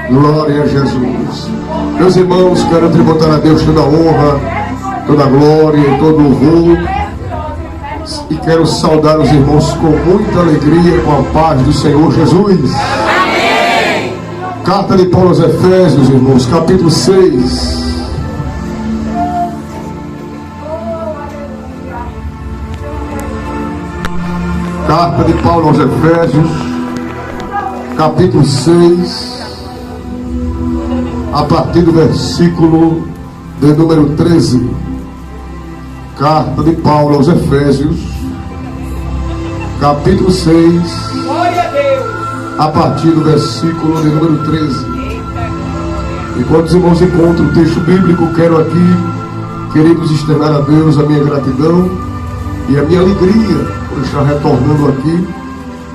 Glória a Jesus. Meus irmãos, quero tributar a Deus toda a honra, toda a glória e todo o louvor. E quero saudar os irmãos com muita alegria, com a paz do Senhor Jesus. Amém. Carta de Paulo aos Efésios, irmãos, capítulo 6. Carta de Paulo aos Efésios, capítulo 6, a partir do versículo de número 13. Carta de Paulo aos Efésios, capítulo 6, a partir do versículo de número 13. Enquanto os irmãos encontram o texto bíblico, quero aqui, queridos, externar a Deus a minha gratidão e a minha alegria por estar retornando aqui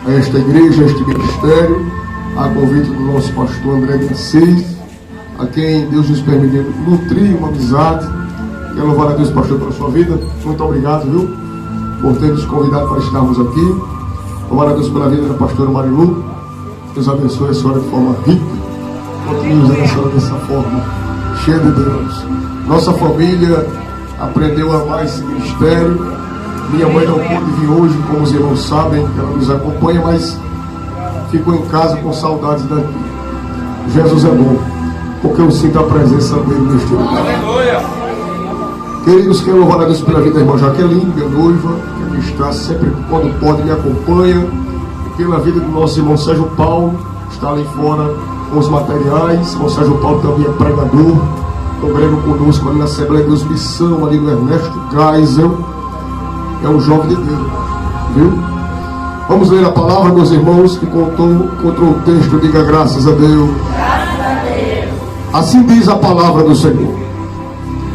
a esta igreja, a este ministério, a convite do nosso pastor André Garcês, a quem Deus nos permitiu nutrir uma amizade. Quero louvar a Deus, pastor, pela sua vida. Muito obrigado, viu, por ter nos convidado para estarmos aqui. Louvar a Deus pela vida da pastora Marilu. Deus abençoe a senhora de forma rica. Continue usando a senhora dessa forma, cheia de Deus. Nossa família aprendeu a amar esse ministério. Minha mãe não pôde vir hoje, como os irmãos sabem, ela nos acompanha, mas ficou em casa com saudades daqui. Jesus é bom, porque eu sinto a presença dele neste lugar. Queridos, quero louvar a Deus pela vida da irmã Jaqueline, minha noiva, que aqui está sempre, quando pode, me acompanha. E pela vida do nosso irmão Sérgio Paulo, está ali fora com os materiais. O Sérgio Paulo também é pregador, congrega conosco ali na Assembleia de Deus Missão, ali no Ernesto Geisel. É um jovem de Deus, viu? Vamos ler a palavra, meus irmãos, que encontrou o texto. Diga graças a Deus. Graças a Deus. Assim diz a palavra do Senhor.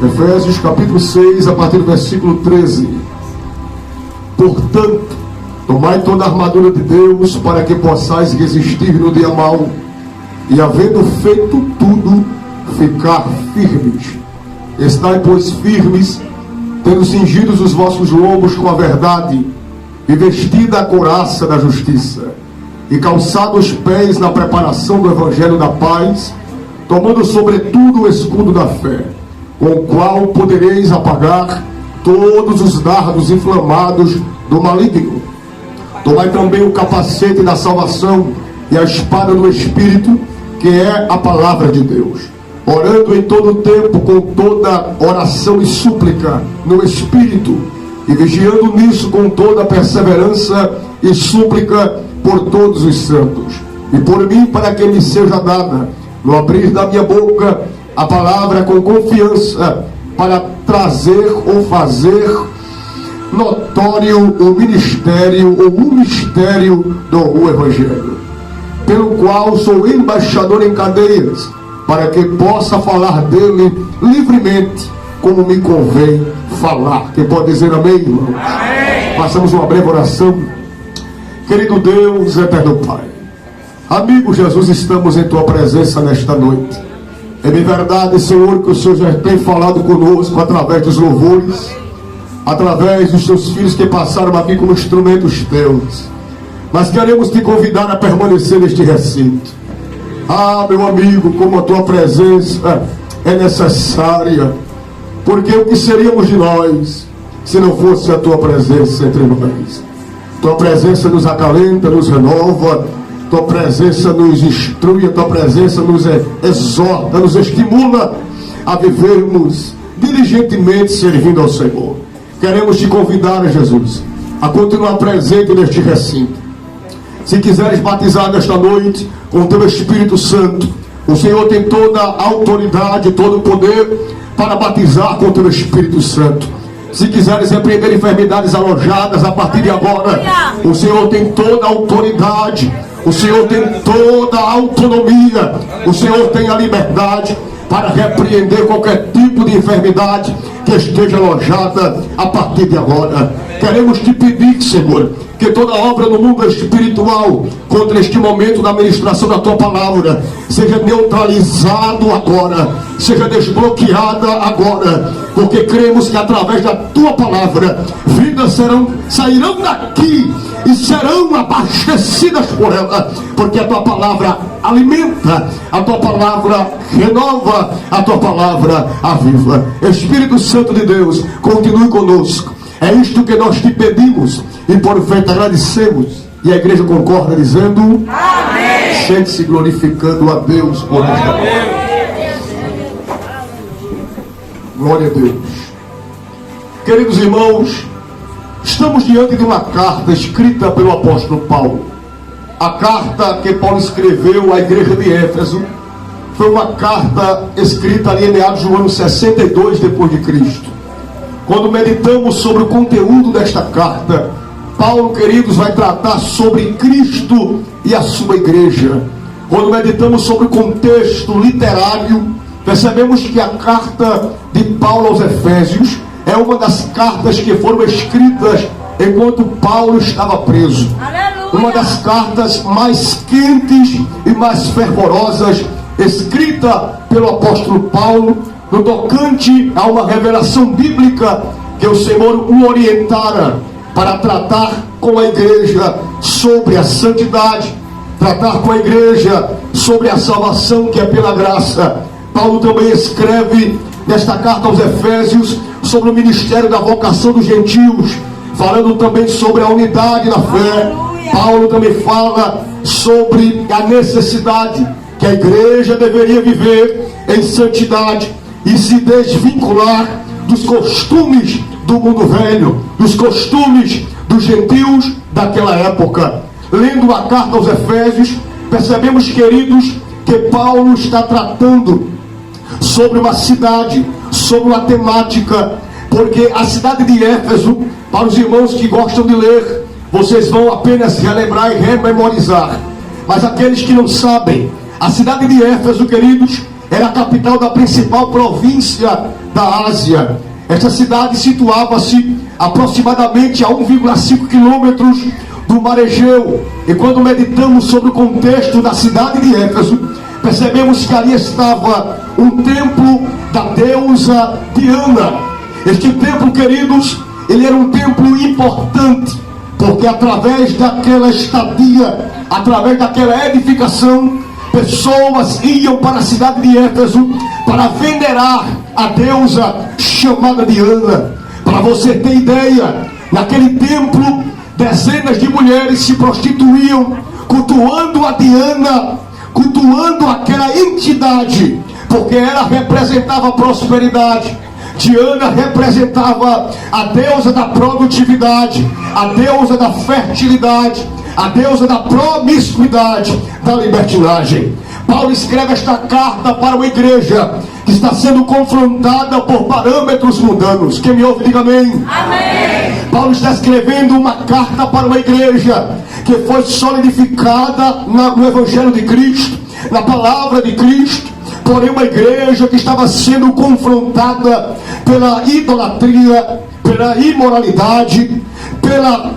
Efésios capítulo 6, a partir do versículo 13. Portanto, tomai toda a armadura de Deus, para que possais resistir no dia mau, e havendo feito tudo, ficar firmes. Estai, pois, firmes, tendo cingidos os vossos lombos com a verdade, e vestida a couraça da justiça, e calçado os pés na preparação do evangelho da paz, tomando sobretudo o escudo da fé, com o qual podereis apagar todos os dardos inflamados do maligno. Tomai também o capacete da salvação e a espada do Espírito, que é a palavra de Deus, orando em todo o tempo com toda oração e súplica no Espírito, e vigiando nisso com toda perseverança e súplica por todos os santos, e por mim, para que me seja dada, no abrir da minha boca, a palavra com confiança, para trazer ou fazer notório o ministério ou o mistério do Evangelho, pelo qual sou embaixador em cadeias, para que possa falar dele livremente, como me convém falar. Quem pode dizer amém, irmãos? Amém. Façamos uma breve oração. Querido Deus, eterno Pai, amigo Jesus, estamos em tua presença nesta noite. É de verdade, Senhor, que o Senhor já tem falado conosco através dos louvores, através dos teus filhos que passaram aqui como instrumentos teus. Mas queremos te convidar a permanecer neste recinto. Ah, meu amigo, como a tua presença é necessária, porque o que seríamos de nós se não fosse a tua presença entre nós? Tua presença nos acalenta, nos renova, tua presença nos instrui, a tua presença nos exorta, nos estimula a vivermos diligentemente servindo ao Senhor. Queremos te convidar, Jesus, a continuar presente neste recinto. Se quiseres batizar nesta noite com o teu Espírito Santo, o Senhor tem toda a autoridade, todo o poder para batizar com o teu Espírito Santo. Se quiseres repreender enfermidades alojadas a partir de agora, o Senhor tem toda a autoridade, o Senhor tem toda a autonomia, o Senhor tem a liberdade para repreender qualquer tipo de enfermidade que esteja alojada a partir de agora. Queremos te pedir, Senhor, que toda obra no mundo espiritual contra este momento da ministração da tua palavra seja neutralizado agora, seja desbloqueada agora, porque cremos que através da tua palavra vidas sairão daqui e serão abastecidas por ela, porque a tua palavra alimenta, a tua palavra renova, a tua palavra aviva. Espírito Santo de Deus, continue conosco. É isto que nós te pedimos e por fé te agradecemos. E a igreja concorda dizendo amém. Sente-se glorificando a Deus por esta hora. Glória a Deus. Queridos irmãos, estamos diante de uma carta escrita pelo apóstolo Paulo. A carta que Paulo escreveu à igreja de Éfeso foi uma carta escrita ali em meados do ano 62 depois de Cristo. Quando meditamos sobre o conteúdo desta carta, Paulo, queridos, vai tratar sobre Cristo e a sua igreja. Quando meditamos sobre o contexto literário, percebemos que a carta de Paulo aos Efésios é uma das cartas que foram escritas enquanto Paulo estava preso. Aleluia. Uma das cartas mais quentes e mais fervorosas escrita pelo apóstolo Paulo, no tocante a uma revelação bíblica que o Senhor o orientara para tratar com a igreja sobre a santidade, tratar com a igreja sobre a salvação que é pela graça. Paulo também escreve nesta carta aos Efésios sobre o ministério da vocação dos gentios, falando também sobre a unidade da fé. Paulo também fala sobre a necessidade que a igreja deveria viver em santidade e se desvincular dos costumes do mundo velho, dos costumes dos gentios daquela época. Lendo a carta aos Efésios, percebemos, queridos, que Paulo está tratando sobre uma cidade, sobre uma temática, porque a cidade de Éfeso, para os irmãos que gostam de ler, vocês vão apenas relembrar e rememorizar, mas aqueles que não sabem, a cidade de Éfeso, queridos, era a capital da principal província da Ásia. Esta cidade situava-se aproximadamente a 1,5 quilômetros do mar Egeu. E quando meditamos sobre o contexto da cidade de Éfeso, percebemos que ali estava um templo da deusa Diana. Este templo, queridos, ele era um templo importante, porque através daquela estadia, através daquela edificação, pessoas iam para a cidade de Éfeso para venerar a deusa chamada Diana. Para você ter ideia, naquele templo, dezenas de mulheres se prostituíam, cultuando a Diana, cultuando aquela entidade, porque ela representava a prosperidade. Diana representava a deusa da produtividade, a deusa da fertilidade, a deusa da promiscuidade, da libertinagem. Paulo escreve esta carta para uma igreja que está sendo confrontada por parâmetros mundanos. Quem me ouve, diga amém. Amém. Paulo está escrevendo uma carta para uma igreja que foi solidificada no Evangelho de Cristo, na palavra de Cristo, porém uma igreja que estava sendo confrontada pela idolatria, pela imoralidade, pela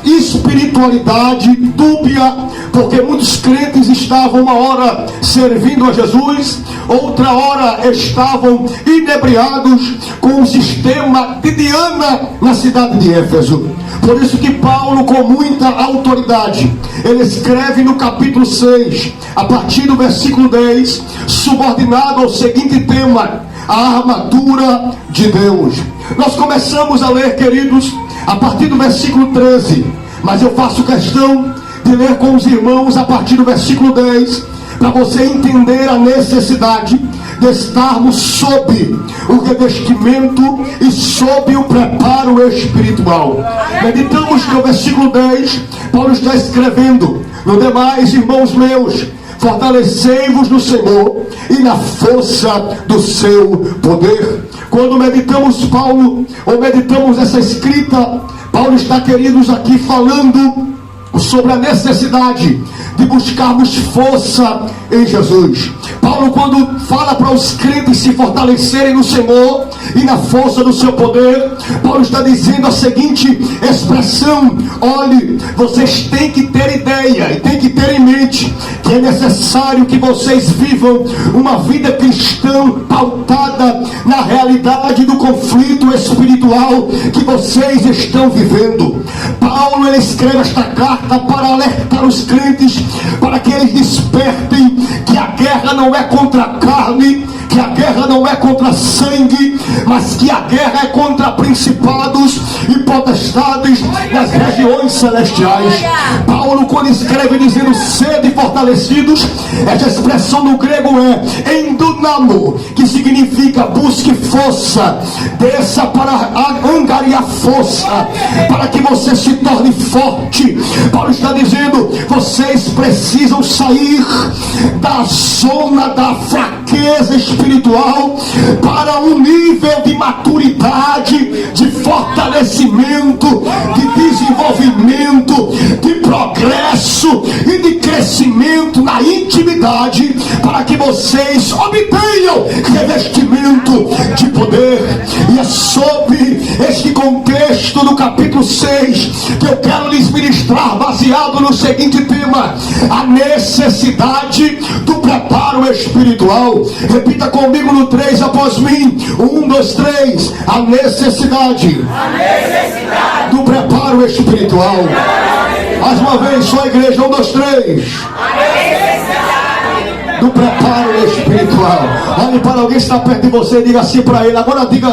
espiritualidade dúbia, porque muitos crentes estavam uma hora servindo a Jesus, outra hora estavam inebriados com o sistema de Diana na cidade de Éfeso. Por isso que Paulo, com muita autoridade, ele escreve no capítulo 6, a partir do versículo 10, subordinado ao seguinte tema: a armadura de Deus. Nós começamos a ler, queridos, a partir do versículo 13, mas eu faço questão de ler com os irmãos a partir do versículo 10, para você entender a necessidade de estarmos sob o revestimento e sob o preparo espiritual. Meditamos que o versículo 10, Paulo está escrevendo: no demais, irmãos meus, fortalecei-vos no Senhor e na força do seu poder. Quando meditamos Paulo, ou meditamos essa escrita, Paulo está, queridos, aqui falando sobre a necessidade de buscarmos força em Jesus. Paulo, quando fala para os crentes se fortalecerem no Senhor e na força do seu poder, Paulo está dizendo a seguinte expressão: olhe, vocês têm que ter ideia e têm que ter em mente que é necessário que vocês vivam uma vida cristã pautada na realidade do conflito espiritual que vocês estão vivendo. Paulo, ele escreve esta carta para alertar os crentes, para que eles despertem que a guerra não é contra a carne, que a guerra não é contra sangue, mas que a guerra é contra principados e potestades nas regiões celestiais. Paulo, quando escreve dizendo sede fortalecidos, essa expressão no grego é endunamo, que significa busque força, desça para angariar força, para que você se torne forte. Paulo está dizendo, vocês precisam sair da zona da fraqueza espiritual para um nível de maturidade, de fortalecimento, de desenvolvimento, de progresso e de crescimento na intimidade, para que vocês obtenham revestimento de poder. E é sobre este contexto do capítulo 6 que eu quero lhes ministrar, baseado no seguinte tema: a necessidade do preparo espiritual. Repita comigo no 3 após mim. 1, 2, 3. A necessidade do preparo espiritual. Mais uma vez, só a igreja. 1, 2, 3. Do preparo espiritual. Olhe para alguém que está perto de você e diga assim para ele. Agora diga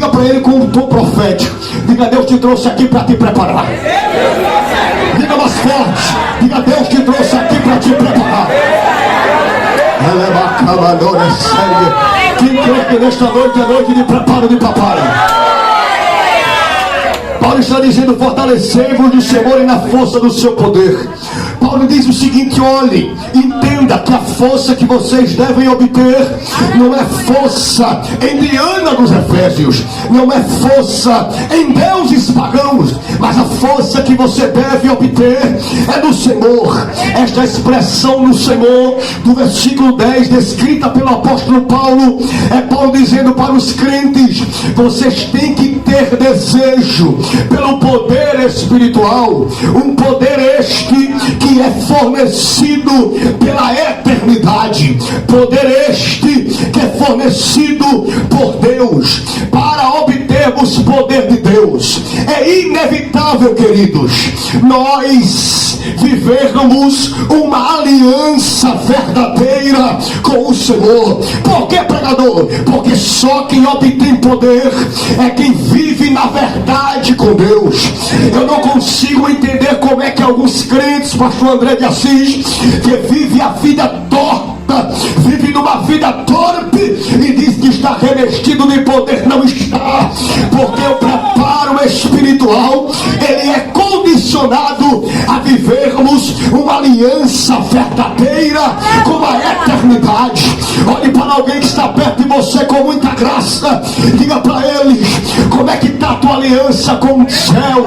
para ele com um tom profético. Diga: Deus te trouxe aqui para te preparar. Diga mais forte. Diga: Deus te trouxe aqui para te preparar. Quem crê que nesta noite é noite de preparo de papai? Paulo está dizendo: fortalecei-vos no Senhor e na força do seu poder. Paulo diz o seguinte: olhe, entenda que a força que vocês devem obter não é força em Diana dos Efésios, não é força em deuses pagãos, mas a força que você deve obter é do Senhor. Esta expressão no Senhor, do versículo 10, descrita pelo apóstolo Paulo, é Paulo dizendo para os crentes: vocês têm que ter desejo pelo poder espiritual, um poder este que é fornecido pela eternidade, poder este que é fornecido por Deus. Para obtermos poder de Deus, é inevitável, queridos, nós vivermos uma aliança verdadeira com o Senhor. Por que, pregador? Porque só quem obtém poder é quem vive na verdade com Deus. Eu não consigo entender como é que alguns crentes, pastor André de Assis, que vive a vida torta, vive numa vida torpe e diz que está revestido de poder. Não está, porque o preparo espiritual, ele é condicionado a vivermos uma aliança verdadeira com a eternidade. Olhe para alguém que está perto de você com muita graça, diga para ele: como é que está a tua aliança com o céu?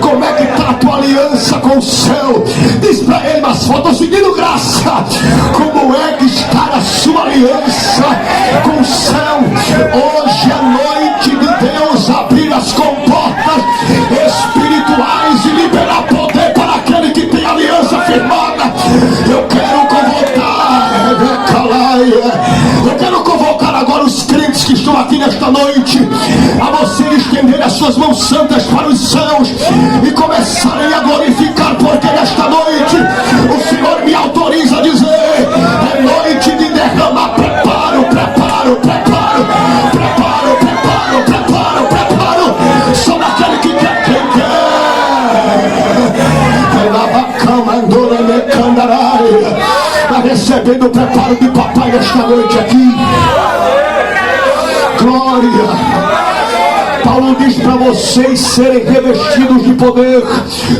Como é que está a tua aliança com o céu? Diz para ele: mas falta o seguinte, graça, como é que está a sua aliança com o céu? Hoje é noite de Deus abrir as comportas espirituais e liberar poder para aquele que tem aliança firmada. Eu quero convocar agora os crentes que estão aqui nesta noite a você estender as suas mãos santas para os céus e começarem a glorificar, porque nesta noite o Senhor me autoriza a dizer: é noite de derramar preparo, preparo, preparo, preparo, preparo, preparo, preparo sobre aquele que quer, quem quer. Está recebendo o preparo de papai esta noite aqui. Glória. Paulo diz para vocês serem revestidos de poder,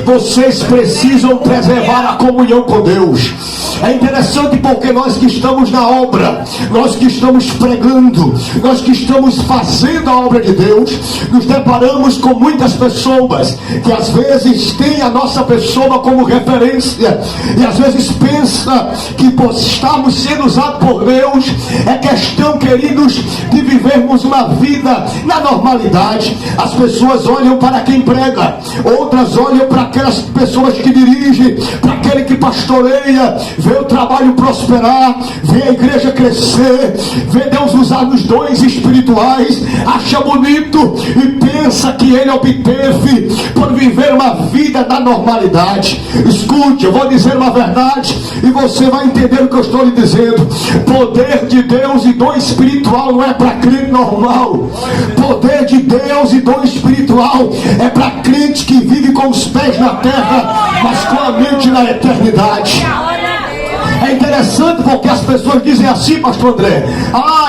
vocês precisam preservar a comunhão com Deus. É interessante porque nós que estamos na obra, nós que estamos pregando, nós que estamos fazendo a obra de Deus, nos deparamos com muitas pessoas que às vezes têm a nossa pessoa como referência e às vezes pensa que por estarmos sendo usados por Deus é questão, queridos, de vivermos uma vida na normalidade. As pessoas olham para quem prega, outras olham para aquelas pessoas que dirigem, para aquele que pastoreia, vê o trabalho prosperar, vê a igreja crescer, vê Deus usar nos dons espirituais, acha bonito e pensa que ele obteve por viver uma vida na normalidade. Escute, eu vou dizer uma verdade e você vai entender o que eu estou lhe dizendo. Poder de Deus e dom espiritual não é para crente normal. Poder de Deus e dom espiritual é para crente que vive com os pés na terra, mas com a mente na eternidade. É interessante porque as pessoas dizem assim, pastor André: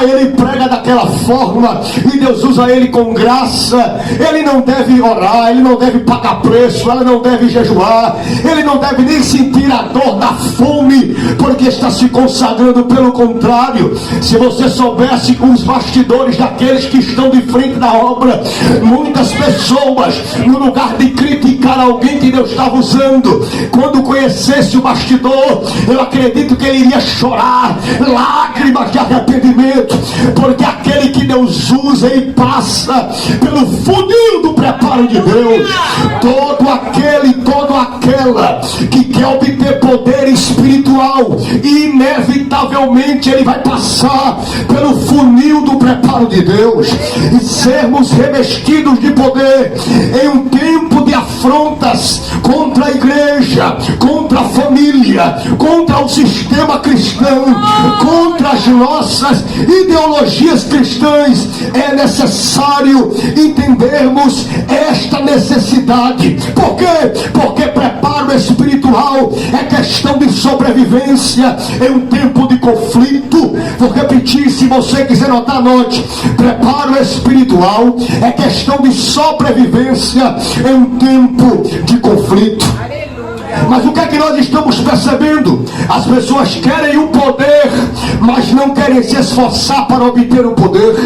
ele prega daquela forma e Deus usa ele com graça, ele não deve orar, ele não deve pagar preço, ele não deve jejuar, ele não deve nem sentir a dor da fome, porque está se consagrando. Pelo contrário, se você soubesse com os bastidores daqueles que estão de frente da obra, muitas pessoas, no lugar de criticar alguém que Deus estava usando, quando conhecesse o bastidor, eu acredito que ele iria chorar lágrimas de arrependimento, porque aquele que Deus usa e passa pelo funil do preparo de Deus, todo aquele e toda aquela que quer obter poder espiritual, inevitavelmente ele vai passar pelo funil do preparo de Deus. E sermos revestidos de poder em um tempo de afrontas contra a igreja, contra a família, contra o sistema cristão, contra as nossas ideologias cristãs, é necessário entendermos esta necessidade. Por quê? Porque preparo espiritual é questão de sobrevivência em um tempo de conflito. Vou repetir, se você quiser notar, note: preparo espiritual é questão de sobrevivência em um tempo de conflito. Mas o que é que nós estamos percebendo? As pessoas querem o poder, mas não querem se esforçar para obter o poder.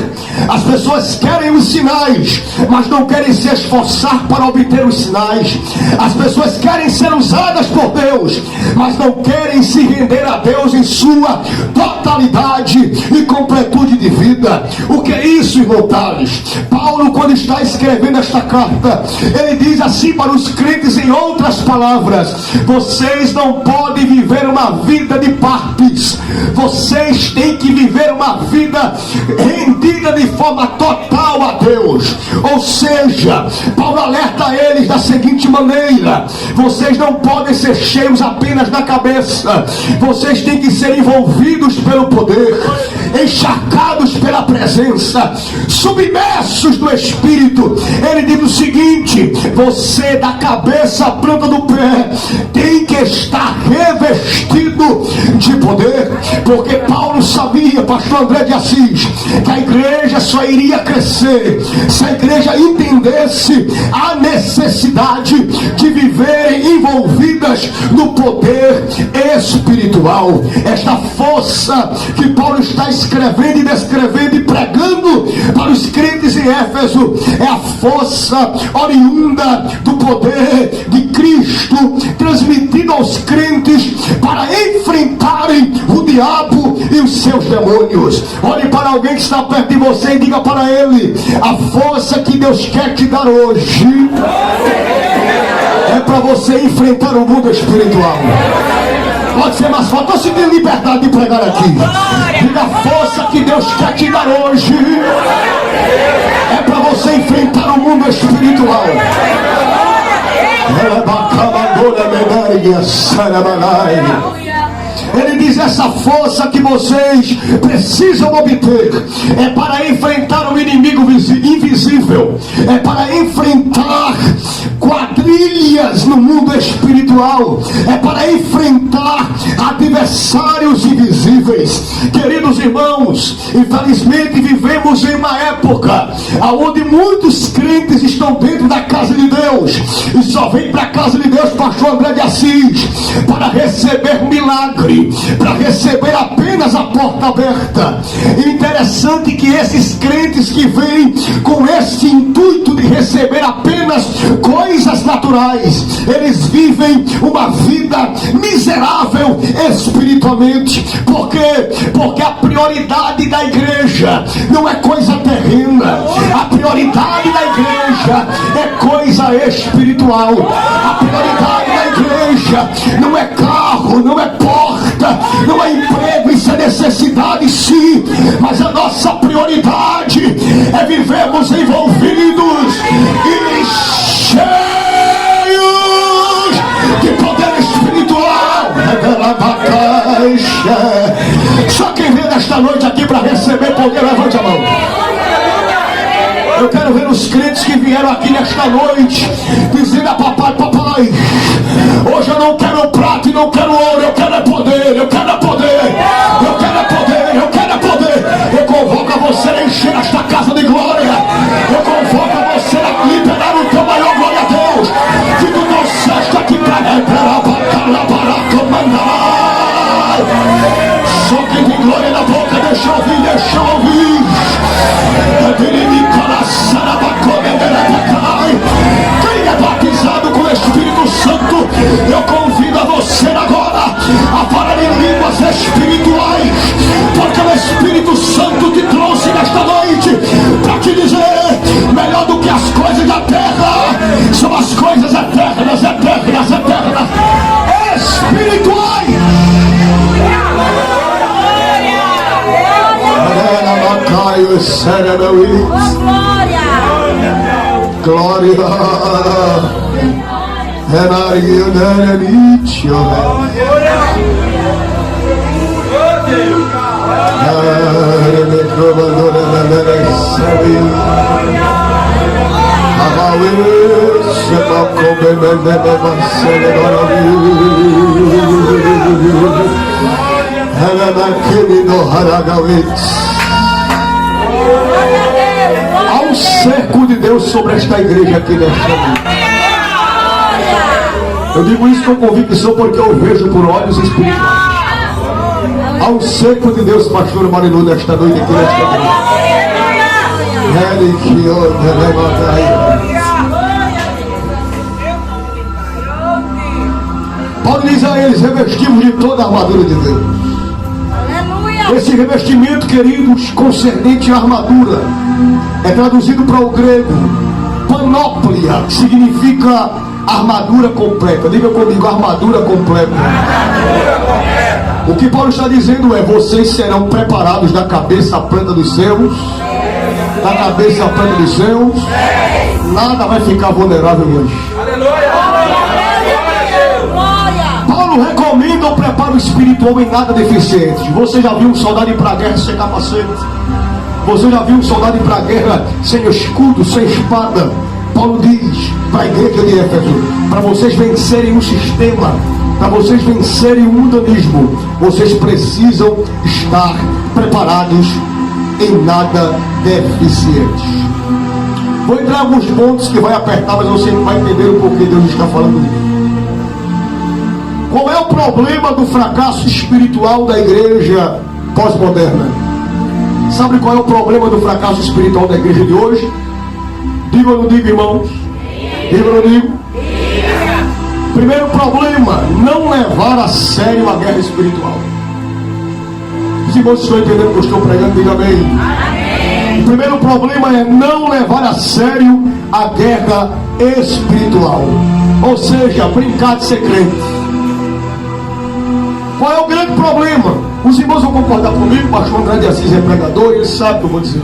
As pessoas querem os sinais, mas não querem se esforçar para obter os sinais. As pessoas querem ser usadas por Deus, mas não querem se render a Deus em sua totalidade e completude de vida. O que é isso, irmão Tales? Paulo, quando está escrevendo esta carta, ele diz assim para os crentes, em outras palavras: vocês não podem viver uma vida de partes, vocês têm que viver uma vida rendida de forma total a Deus. Ou seja, Paulo alerta eles da seguinte maneira: vocês não podem ser cheios apenas da cabeça, vocês têm que ser envolvidos pelo poder, encharcados pela presença, submersos no Espírito. Ele diz o seguinte: você, da cabeça à planta do pé, tem que estar revestido de poder. Porque Paulo sabia, pastor André de Assis, que a igreja só iria crescer se a igreja entendesse a necessidade de viverem envolvidas no poder espiritual. Esta força que Paulo está escrevendo e descrevendo e pregando para os crentes em Éfeso é a força oriunda do poder de Cristo, transmitido aos crentes para enfrentarem o diabo e os seus demônios. Olhe para alguém que está perto de você e diga para ele: a força que Deus quer te dar hoje é para você enfrentar o mundo espiritual. Pode ser mais forte. Estou sentindo liberdade de pregar aqui. Diga: a força que Deus quer te dar hoje é para você enfrentar o mundo espiritual. Ele diz: essa força que vocês precisam obter é para enfrentar o inimigo invisível, é para enfrentar quadrilhas no mundo espiritual, é para enfrentar adversários invisíveis. Queridos irmãos, infelizmente vivemos em uma época onde muitos crentes estão dentro da casa de Deus e só vem para a casa de Deus, pastor André de Assis, para receber milagre, para receber apenas a porta aberta. E interessante que esses crentes que vêm com esse intuito de receber apenas coisas naturais, eles vivem uma vida miserável espiritualmente. Por quê? Porque a prioridade da igreja não é coisa terrena, a prioridade da igreja é coisa espiritual. A prioridade da igreja não é carro, não é porta, não é emprego, isso é necessidade sim, mas a nossa prioridade é vivermos envolvidos e cheios de poder espiritual. Só quem vem nesta noite aqui para receber poder, levante a mão. Eu quero ver os crentes que vieram aqui nesta noite dizendo a papai: papai, hoje eu não quero prata e não quero ouro, eu quero é poder, eu quero é poder, eu quero é poder, eu quero é poder. Eu convoco a você a encher esta casa de glória, eu convoco a você a liberar o teu maior glória a Deus. Que tu não seja aqui para só quem tem glória na boca, deixa eu ouvir, deixa eu ouvir. Quem é batizado com o Espírito Santo, eu convido a você agora a falar em línguas espirituais, porque o Espírito Santo te trouxe nesta noite para te dizer: melhor do que as coisas da terra são as coisas eternas, eternas, eternas, espirituais. Glória. Há um cerco de Deus sobre esta igreja aqui nesta noite. Eu digo isso com convicção porque eu vejo por olhos espirituais. Há um cerco de Deus, pastor Marilu, nesta noite aqui nesta igreja. Paulo diz a eles: revestimos de toda a armadura de Deus. Esse revestimento, queridos, concernente à armadura, é traduzido para o grego panóplia, que significa armadura completa. Diga comigo: armadura completa. O que Paulo está dizendo é: vocês serão preparados da cabeça à planta dos seus, da cabeça à planta dos seus, nada vai ficar vulnerável hoje. Paulo recomenda o preparo espiritual em nada deficiente. Você já viu um soldado ir para a guerra sem capacete? Você já viu um soldado ir para a guerra sem escudo, sem espada? Paulo diz para a igreja de Éfeso: para vocês vencerem um sistema, para vocês vencerem o mundanismo, vocês precisam estar preparados em nada deficientes. Vou entrar em alguns pontos que vai apertar, mas você vai entender o porquê Deus está falando isso. Qual é o problema do fracasso espiritual da igreja pós-moderna? Sabe qual é o problema do fracasso espiritual da igreja de hoje? Digo ou não digo, irmãos? Digo ou não digo? Primeiro problema: não levar a sério a guerra espiritual. Se vocês estão entendendo o que eu estou pregando, diga amém. O primeiro problema é não levar a sério a guerra espiritual. Ou seja, brincar de ser crente. Qual é o grande problema? Os irmãos vão concordar comigo, o pastor André de Assis é pregador, ele sabe o que eu vou dizer.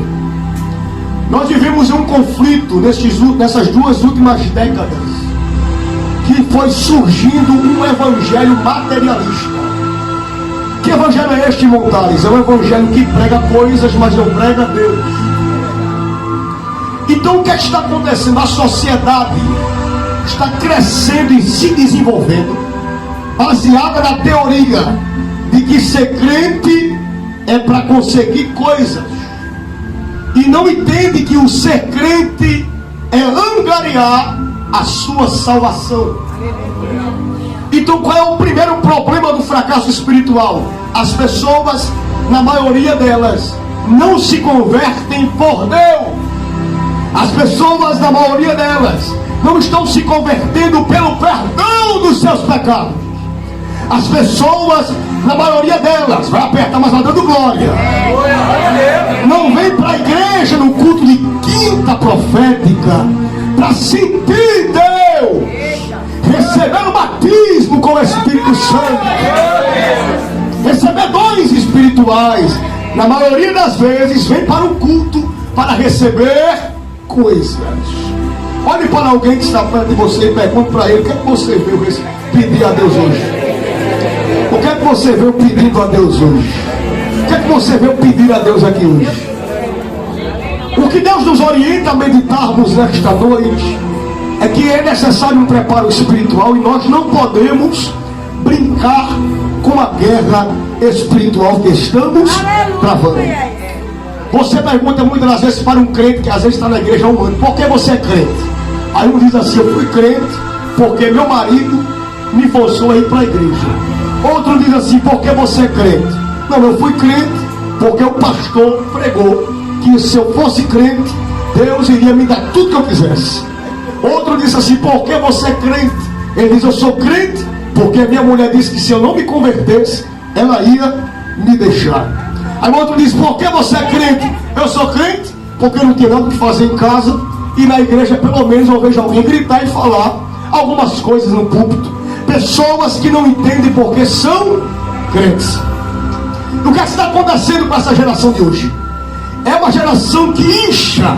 Nós vivemos um conflito nessas duas últimas décadas, que foi surgindo um evangelho materialista. Que evangelho é este, Montares? É um evangelho que prega coisas, mas não prega Deus. Então o que está acontecendo? A sociedade está crescendo e se desenvolvendo, baseada na teoria de que ser crente é para conseguir coisas, e não entende que o ser crente é angariar a sua salvação. Então qual é o primeiro problema do fracasso espiritual? As pessoas, na maioria delas, não se convertem por Deus. As pessoas, na maioria delas, não estão se convertendo pelo perdão dos seus pecados. As pessoas, na maioria delas, vai apertar, mas vai dando glória, não vem para a igreja no culto de quinta profética para sentir Deus, receber o batismo com o Espírito Santo, receber dons espirituais. Na maioria das vezes vem para o culto para receber coisas. Olhe para alguém que está perto de você e pergunte para ele: o que é que você veio pedir a Deus hoje? O que é que você veio pedindo a Deus hoje? O que é que você veio pedir a Deus aqui hoje? O que Deus nos orienta a meditarmos nesta noite é que é necessário um preparo espiritual, e nós não podemos brincar com a guerra espiritual que estamos travando. Você pergunta muitas das vezes para um crente que às vezes está na igreja há um ano: por que você é crente? Aí um diz assim: eu fui crente porque meu marido me forçou a ir para a igreja. Outro diz assim: por que você é crente? Não, eu fui crente porque o pastor pregou que se eu fosse crente, Deus iria me dar tudo que eu quisesse. Outro diz assim: por que você é crente? Ele diz: eu sou crente porque minha mulher disse que se eu não me convertesse, ela ia me deixar. Aí outro diz: por que você é crente? Eu sou crente porque não tinha nada que fazer em casa, e na igreja pelo menos eu vejo alguém gritar e falar algumas coisas no púlpito. Pessoas que não entendem porque são crentes. O que está acontecendo com essa geração de hoje? É uma geração que incha,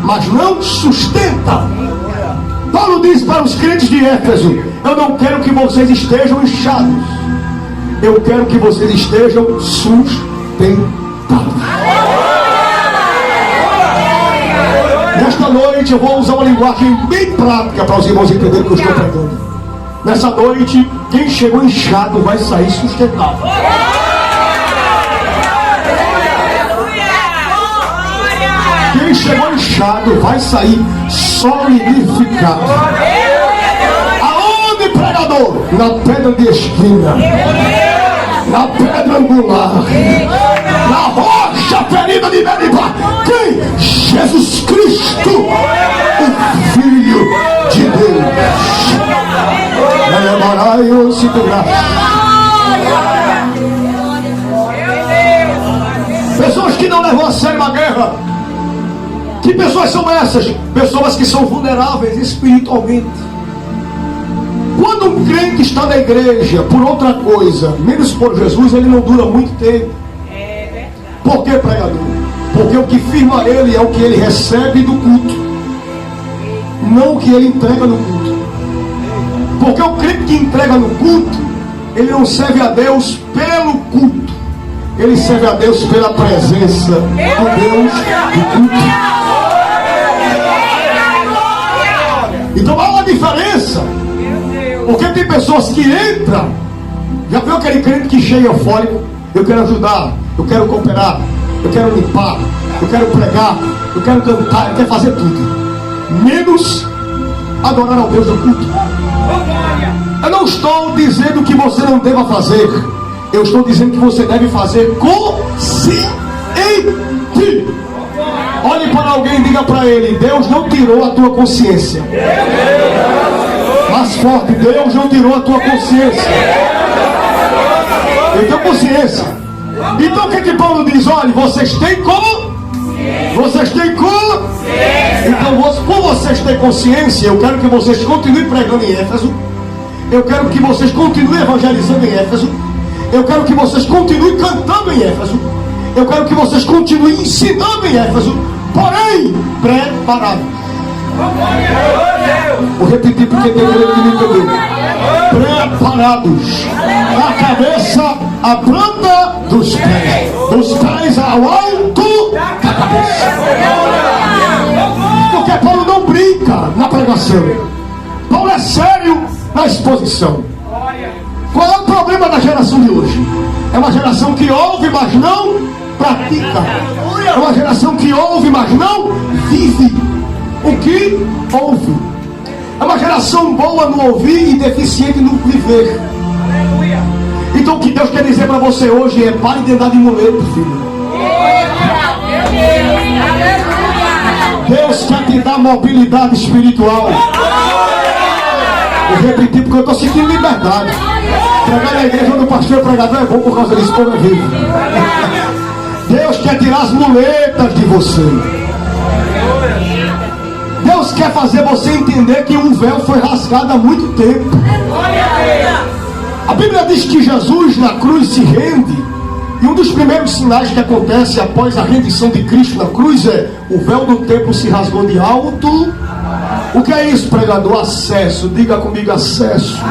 mas não sustenta. Paulo diz para os crentes de Éfeso: eu não quero que vocês estejam inchados, eu quero que vocês estejam sustentados. Nesta noite eu vou usar uma linguagem bem prática para os irmãos entenderem o que eu estou pregando. Nessa noite, quem chegou inchado vai sair sustentado. Quem chegou inchado vai sair solidificado. Aonde, pregador? Na pedra de esquina, na pedra angular, na rocha ferida de Meribá. Quem? Jesus Cristo, o Filho de Deus. Pessoas que não levam a sério a guerra. Que pessoas são essas? Pessoas que são vulneráveis espiritualmente. Quando um crente está na igreja por outra coisa, menos por Jesus, ele não dura muito tempo. Por que, pregador? Porque o que firma ele é o que ele recebe do culto, não o que ele entrega no culto. Porque o crente que entrega no culto, ele não serve a Deus pelo culto, ele serve a Deus pela presença do Deus do culto. Então há uma diferença. Porque tem pessoas que entram, já viu aquele crente que chega eufórico: eu quero ajudar, eu quero cooperar, eu quero limpar, eu quero pregar, eu quero cantar, eu quero fazer tudo, menos adorar ao Deus do culto. Eu não estou dizendo que você não deva fazer, eu estou dizendo que você deve fazer consciente. Olhe para alguém e diga para ele: Deus não tirou a tua consciência. Mais forte: Deus não tirou a tua consciência. Eu tenho consciência. Então o que Paulo diz? Olha, vocês têm como? Vocês têm como? Então, por vocês terem consciência, eu quero que vocês continuem pregando em Éfeso. Eu quero que vocês continuem evangelizando em Éfeso. Eu quero que vocês continuem cantando em Éfeso. Eu quero que vocês continuem ensinando em Éfeso. Porém, preparados. Vou repetir porque tem gente que me entendeu. Preparados. A cabeça, a planta dos pés. Dos pés ao alto da cabeça. Porque Paulo não brinca na pregação. Paulo é sério na exposição. Qual é o problema da geração de hoje? É uma geração que ouve, mas não pratica. É uma geração que ouve, mas não vive o que ouve. É uma geração boa no ouvir e deficiente no viver. Então o que Deus quer dizer para você hoje é: pare de andar de muleta, filho. Deus quer te dar mobilidade espiritual. Vou repetir porque eu estou sentindo liberdade. Pregar na igreja onde o pastor e o pregador é bom por causa disso, como é vivo. Deus quer tirar as muletas de você. Deus quer fazer você entender que o véu foi rasgado há muito tempo. A Bíblia diz que Jesus na cruz se rende. E um dos primeiros sinais que acontece após a rendição de Cristo na cruz é: o véu do templo se rasgou de alto. O que é isso, pregador? Acesso. Diga comigo: acesso.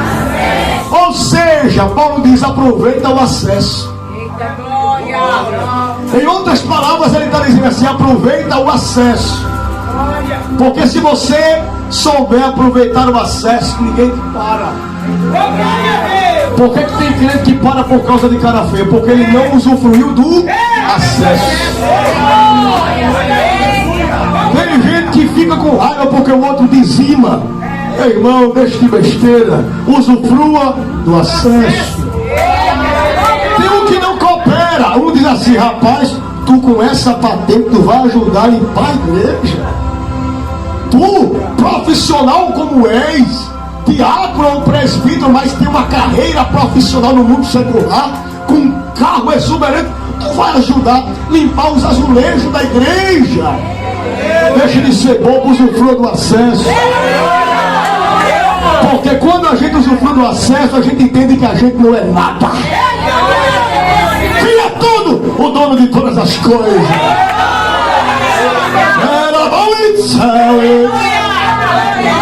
Ou seja, Paulo diz: aproveita o acesso. Em outras palavras, ele está dizendo assim: aproveita o acesso. Porque se você souber aproveitar o acesso, ninguém te para. Por que tem crente que para por causa de cara feia? Porque ele não usufruiu do acesso. Tem gente que fica com raiva porque o outro dizima. Ei, irmão, deixa de besteira. Usufrua do acesso. Tem um que não coopera. Um diz assim: rapaz, tu com essa patente tu vai ajudar a limpar a igreja. Tu, profissional como és, diácono ou presbítero, mas tem uma carreira profissional no mundo secular, com um carro exuberante, tu vai ajudar a limpar os azulejos da igreja. Deixa de ser bobo, usufrua do acesso. Porque quando a gente usufrui do acesso, a gente entende que a gente não é nada. Quem é tudo? O dono de todas as coisas. Era bom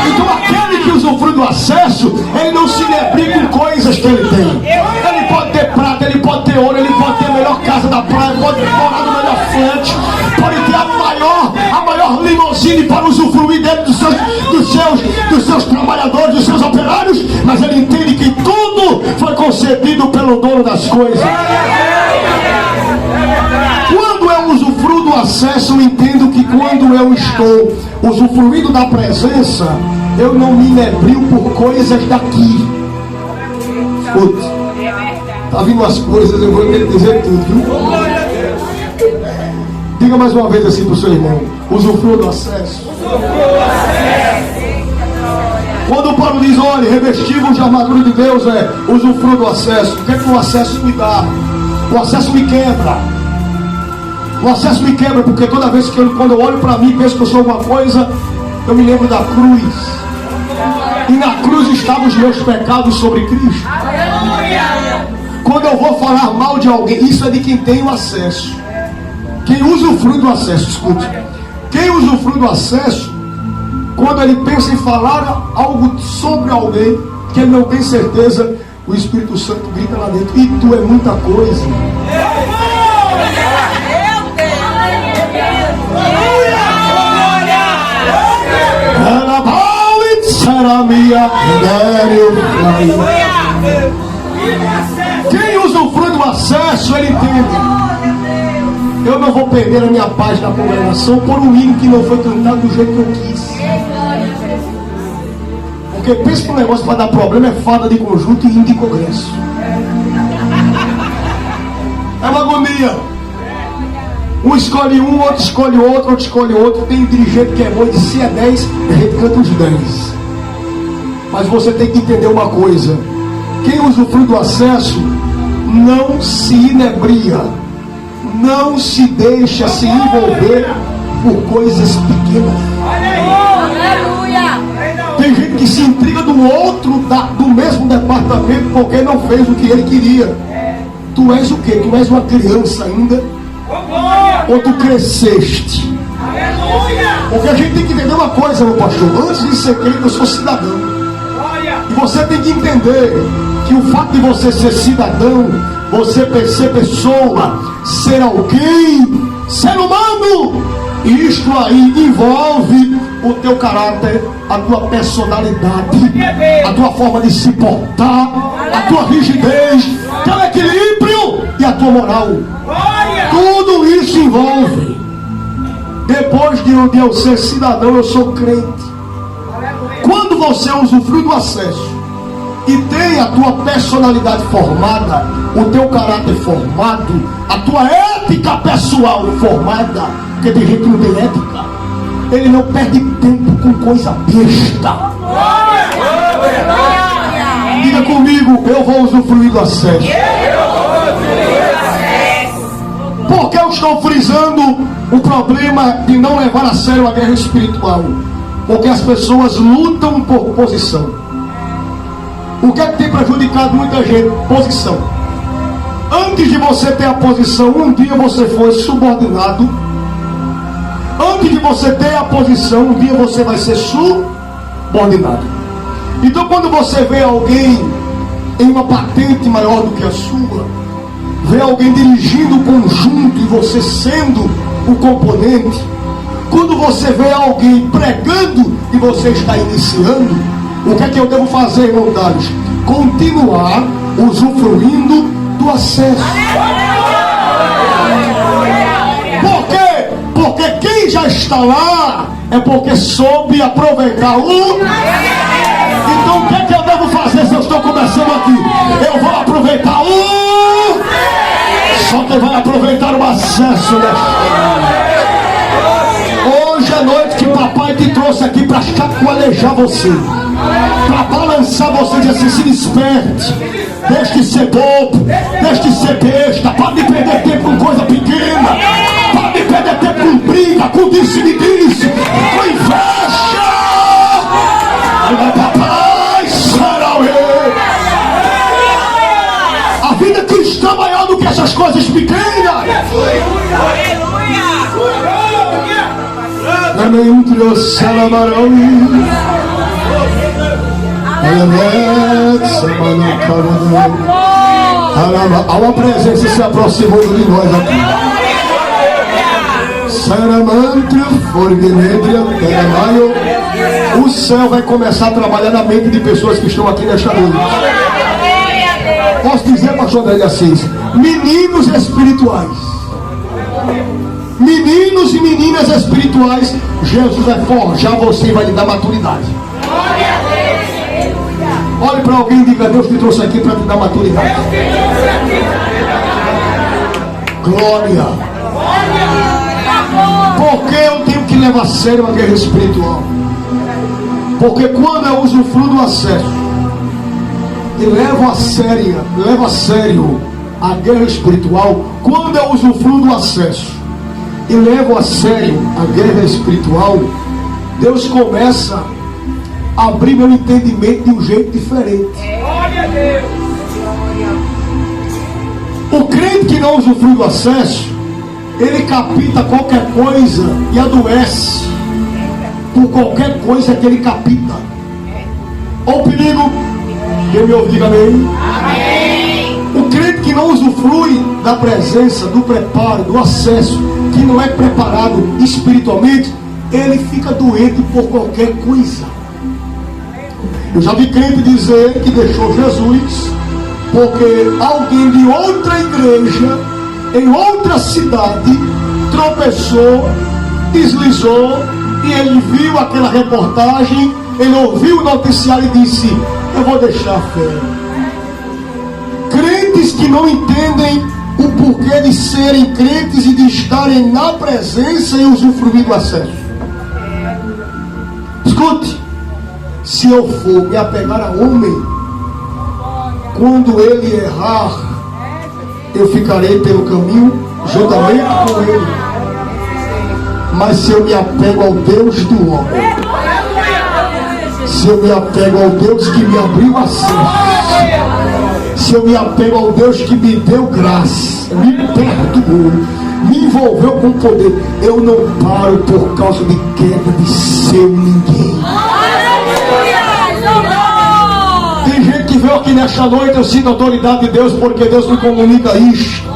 então aquele que usufrui do acesso, ele não se inebria com coisas que ele tem. Ele pode ter prata, ele pode ter ouro, ele pode ter a melhor casa da praia, pode morar no melhor flat, pode ter a maior limousine para usufruir dele dos seus trabalhadores, dos seus operários, mas ele entende que tudo foi concedido pelo dono das coisas. Quando eu usufruo do acesso, eu entendo que quando eu estou usufruindo da presença, eu não me inebrio por coisas daqui. Escuta, tá vindo as coisas, eu vou ter que dizer tudo, viu? Diga mais uma vez assim para o seu irmão: usufrua do acesso. Quando Paulo diz: olha, revestivos de armadura de Deus, usufrua do acesso. O que é que o acesso me dá? O acesso me quebra. O acesso me quebra porque toda vez que quando eu olho para mim e penso que eu sou alguma coisa, eu me lembro da cruz. E na cruz estavam os meus pecados sobre Cristo. Quando eu vou falar mal de alguém, isso é de quem tem o acesso. Quem usufrui do acesso, escute. Quem usufrui do acesso, quando ele pensa em falar algo sobre alguém que ele não tem certeza, o Espírito Santo grita lá dentro: e tu é muita coisa. Quem usufrui do acesso, ele entende: eu não vou perder a minha paz na congregação por um hino que não foi cantado do jeito que eu quis. Porque pensa que um negócio para dar problema é fada de conjunto e hino de congresso. É uma agonia. Um escolhe um, outro escolhe outro escolhe outro. Tem dirigente que é bom, de se é 10, a gente canta os 10. Mas você tem que entender uma coisa: quem usufrui do acesso não se inebria, não se deixa se envolver por coisas pequenas. Tem gente que se intriga do outro do mesmo departamento porque não fez o que ele queria. Tu és o quê? Tu és uma criança ainda? Ou tu cresceste? Porque a gente tem que entender uma coisa, meu pastor. Antes de ser crente, eu sou cidadão. E você tem que entender que o fato de você ser cidadão, você ser pessoa, ser alguém, ser humano, isto aí envolve o teu caráter, a tua personalidade, a tua forma de se portar, a tua rigidez, teu equilíbrio e a tua moral. Tudo isso envolve. Depois de eu ser cidadão, eu sou crente. Quando você usufrui do acesso e tem a tua personalidade formada, o teu caráter formado, a tua ética pessoal formada, porque tem gente que não tem ética, ele não perde tempo com coisa besta. Diga comigo, eu vou usufruir do acesso. Por que eu estou frisando o problema de não levar a sério a guerra espiritual? Porque as pessoas lutam por posição. O que é que tem prejudicado muita gente? Posição. Antes de você ter a posição, um dia você foi subordinado. Antes de você ter a posição, um dia você vai ser subordinado. Então quando você vê alguém em uma patente maior do que a sua, vê alguém dirigindo o conjunto e você sendo o componente, quando você vê alguém pregando e você está iniciando, o que é que eu devo fazer, irmão Dales? Continuar usufruindo do acesso. Por quê? Porque quem já está lá é porque soube aproveitar o... Então o que é que eu devo fazer se eu estou começando aqui? Eu vou aproveitar o... Só quem vai aproveitar o acesso desta... Hoje é noite que papai te trouxe aqui para chacoalhejar você, para balançar você, dizer assim: se desperte, deixe de ser bobo, deixe de ser besta, para de perder tempo com coisa pequena, para de perder tempo com briga, com disse-me-disse, com inveja. Aí vai papai, será o rei. A vida cristã é maior do que essas coisas pequenas. Amém, Deus, salamarão. Há uma presença se aproximando de nós aqui. O céu vai começar a trabalhar na mente de pessoas que estão aqui nesta noite. Posso dizer, pastor André de Assis, meninos espirituais, meninos e meninas espirituais, Jesus vai forjar você e vai lhe dar maturidade. Olhe para alguém e diga: Deus te trouxe aqui para te dar maturidade. Glória. Por que eu tenho que levar a sério a guerra espiritual? Porque quando eu usufruo do acesso e levo a sério a guerra espiritual, quando eu usufruo do acesso e levo a sério a guerra espiritual, Deus começa a abrir meu entendimento de um jeito diferente. Glória a Deus. O crente que não usufrui do acesso, ele capita qualquer coisa e adoece por qualquer coisa que ele capita. Olha o perigo. Quem me ouve, diga amém. Amém. O crente que não usufrui da presença, do preparo, do acesso, que não é preparado espiritualmente, ele fica doente por qualquer coisa. Eu já vi crente dizer que deixou Jesus porque alguém de outra igreja, em outra cidade, tropeçou, deslizou, e ele viu aquela reportagem, ele ouviu o noticiário e disse: eu vou deixar a fé. Crentes que não entendem o porquê de serem crentes e de estarem na presença e usufruir do acesso. Escute, se eu for me apegar a homem, quando ele errar, eu ficarei pelo caminho juntamente com ele. Mas se eu me apego ao Deus do homem, se eu me apego ao Deus que me abriu acesso, se eu me apego ao Deus que me deu graça, me perdoou, me envolveu com poder. Eu não paro por causa de queda de seu ninguém. Tem gente que veio aqui nesta noite, eu sinto a autoridade de Deus, porque Deus me comunica isto,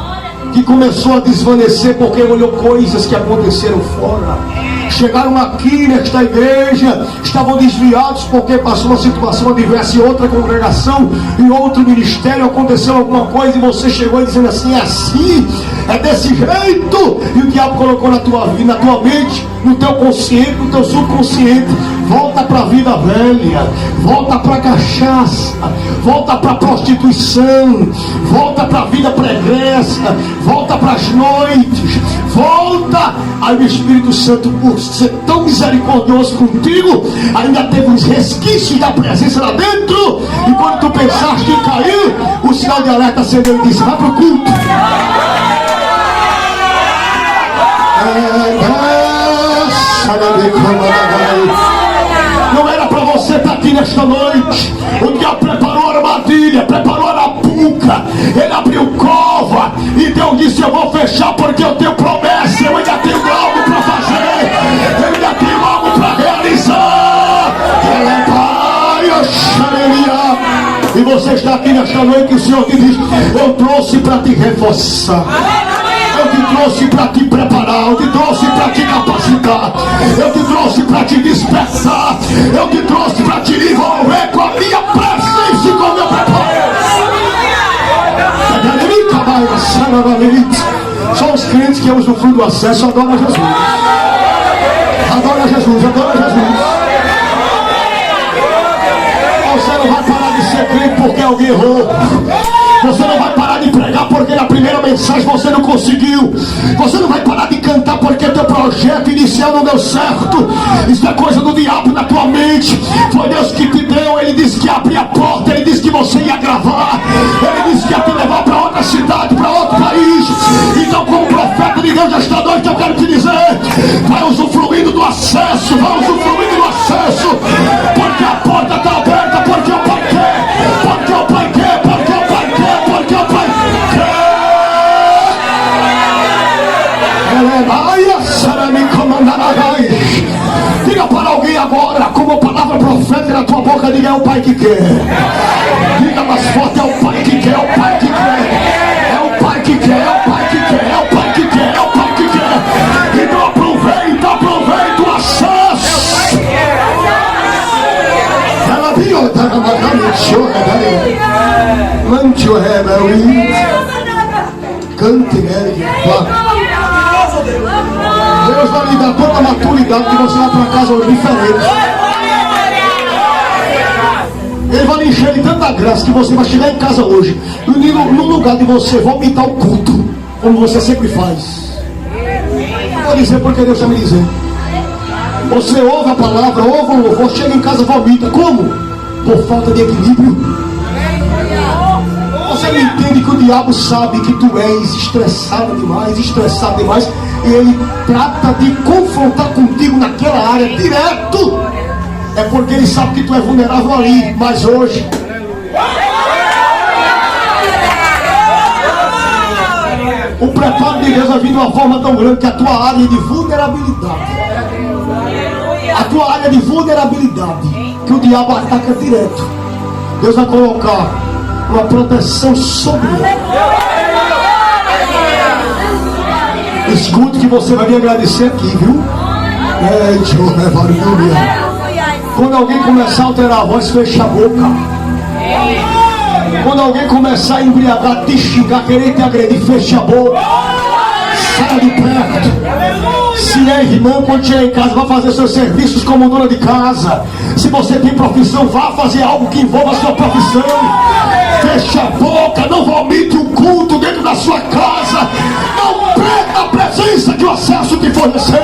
que começou a desvanecer porque olhou coisas que aconteceram fora. Chegaram aqui nesta igreja, estavam desviados porque passou uma situação adversa em outra congregação, em outro ministério, aconteceu alguma coisa e você chegou dizendo assim: é assim, é desse jeito, e o diabo colocou na tua vida, na tua mente, no teu consciente, no teu subconsciente. Volta para a vida velha, volta para a cachaça, volta para a prostituição, volta para a vida pregressa, volta para as noites, volta. Aí o Espírito Santo, por ser tão misericordioso contigo, ainda teve uns resquícios da presença lá dentro, e quando tu pensaste em cair, o sinal de alerta acendeu e disse: vai para o culto. Não era para você estar aqui nesta noite. O diabo preparou a armadilha, preparou a arapuca, ele abriu cova, e Deus disse: eu vou fechar porque eu tenho promessa, eu ainda tenho algo para fazer, eu ainda tenho algo para realizar. E você está aqui nesta noite e o Senhor te diz: eu trouxe para te reforçar, eu te trouxe para te preparar, eu te trouxe para te capacitar, eu te trouxe para te despertar, eu te trouxe para te envolver com a minha presença e com o meu preparo. Só os crentes que usufruem do acesso adoram Jesus. Adora Jesus, adora Jesus. Você não vai parar de ser crente porque alguém errou. Você não vai parar de pregar porque na primeira mensagem você não conseguiu. Você não vai parar de cantar porque teu projeto inicial não deu certo. Isso é coisa do diabo na tua mente. Foi Deus que te deu. Ele disse que ia abrir a porta. Ele disse que você ia gravar. Ele disse que ia te levar para outra cidade, para outro país. Então, como profeta de Deus esta noite, eu quero te dizer: vai usufruindo do acesso, vai usufruindo do acesso, porque a porta está aberta, porque o Pai quer, porque o Pai quer, porque o Pai quer, porque o Pai quer. Diga para alguém agora, como palavra profética na tua boca, diga: é o Pai que quer. Diga mais forte: é o Pai que quer, é o Pai que quer, é o Pai que quer, é o Pai que quer, é o Pai que quer, é o Pai que quer. Então aproveita, aproveita o acesso. Ela viu, levante o rebelde, cante nele. Deus vai lhe dar toda a maturidade que você vai para casa hoje diferente. Ele vai lhe encher de tanta graça que você vai chegar em casa hoje, no lugar de você vomitar o culto, como você sempre faz. Eu vou dizer porque Deus está me dizendo. Você ouve a palavra, ouve o louvor, chega em casa, vomita. Como? Por falta de equilíbrio. Você não entende que o diabo sabe que tu és estressado demais, e ele trata de confrontar contigo naquela área direto. É porque ele sabe que tu é vulnerável ali. Mas hoje, o preparo de Deus vai vir de uma forma tão grande que a tua área de vulnerabilidade, que o diabo ataca direto, Deus vai colocar uma proteção sobre ela. Escute que você vai me agradecer aqui, viu? Quando alguém começar a alterar a voz, fecha a boca. Quando alguém começar a embriagar, te xingar, querer te agredir, fecha a boca. Saia de perto. Se é irmão, quando chegar em casa, vá fazer seus serviços como dona de casa. Se você tem profissão, vá fazer algo que envolva a sua profissão. Fecha a boca, não vomite o culto dentro da sua casa. Não perca a presença que o acesso te forneceu.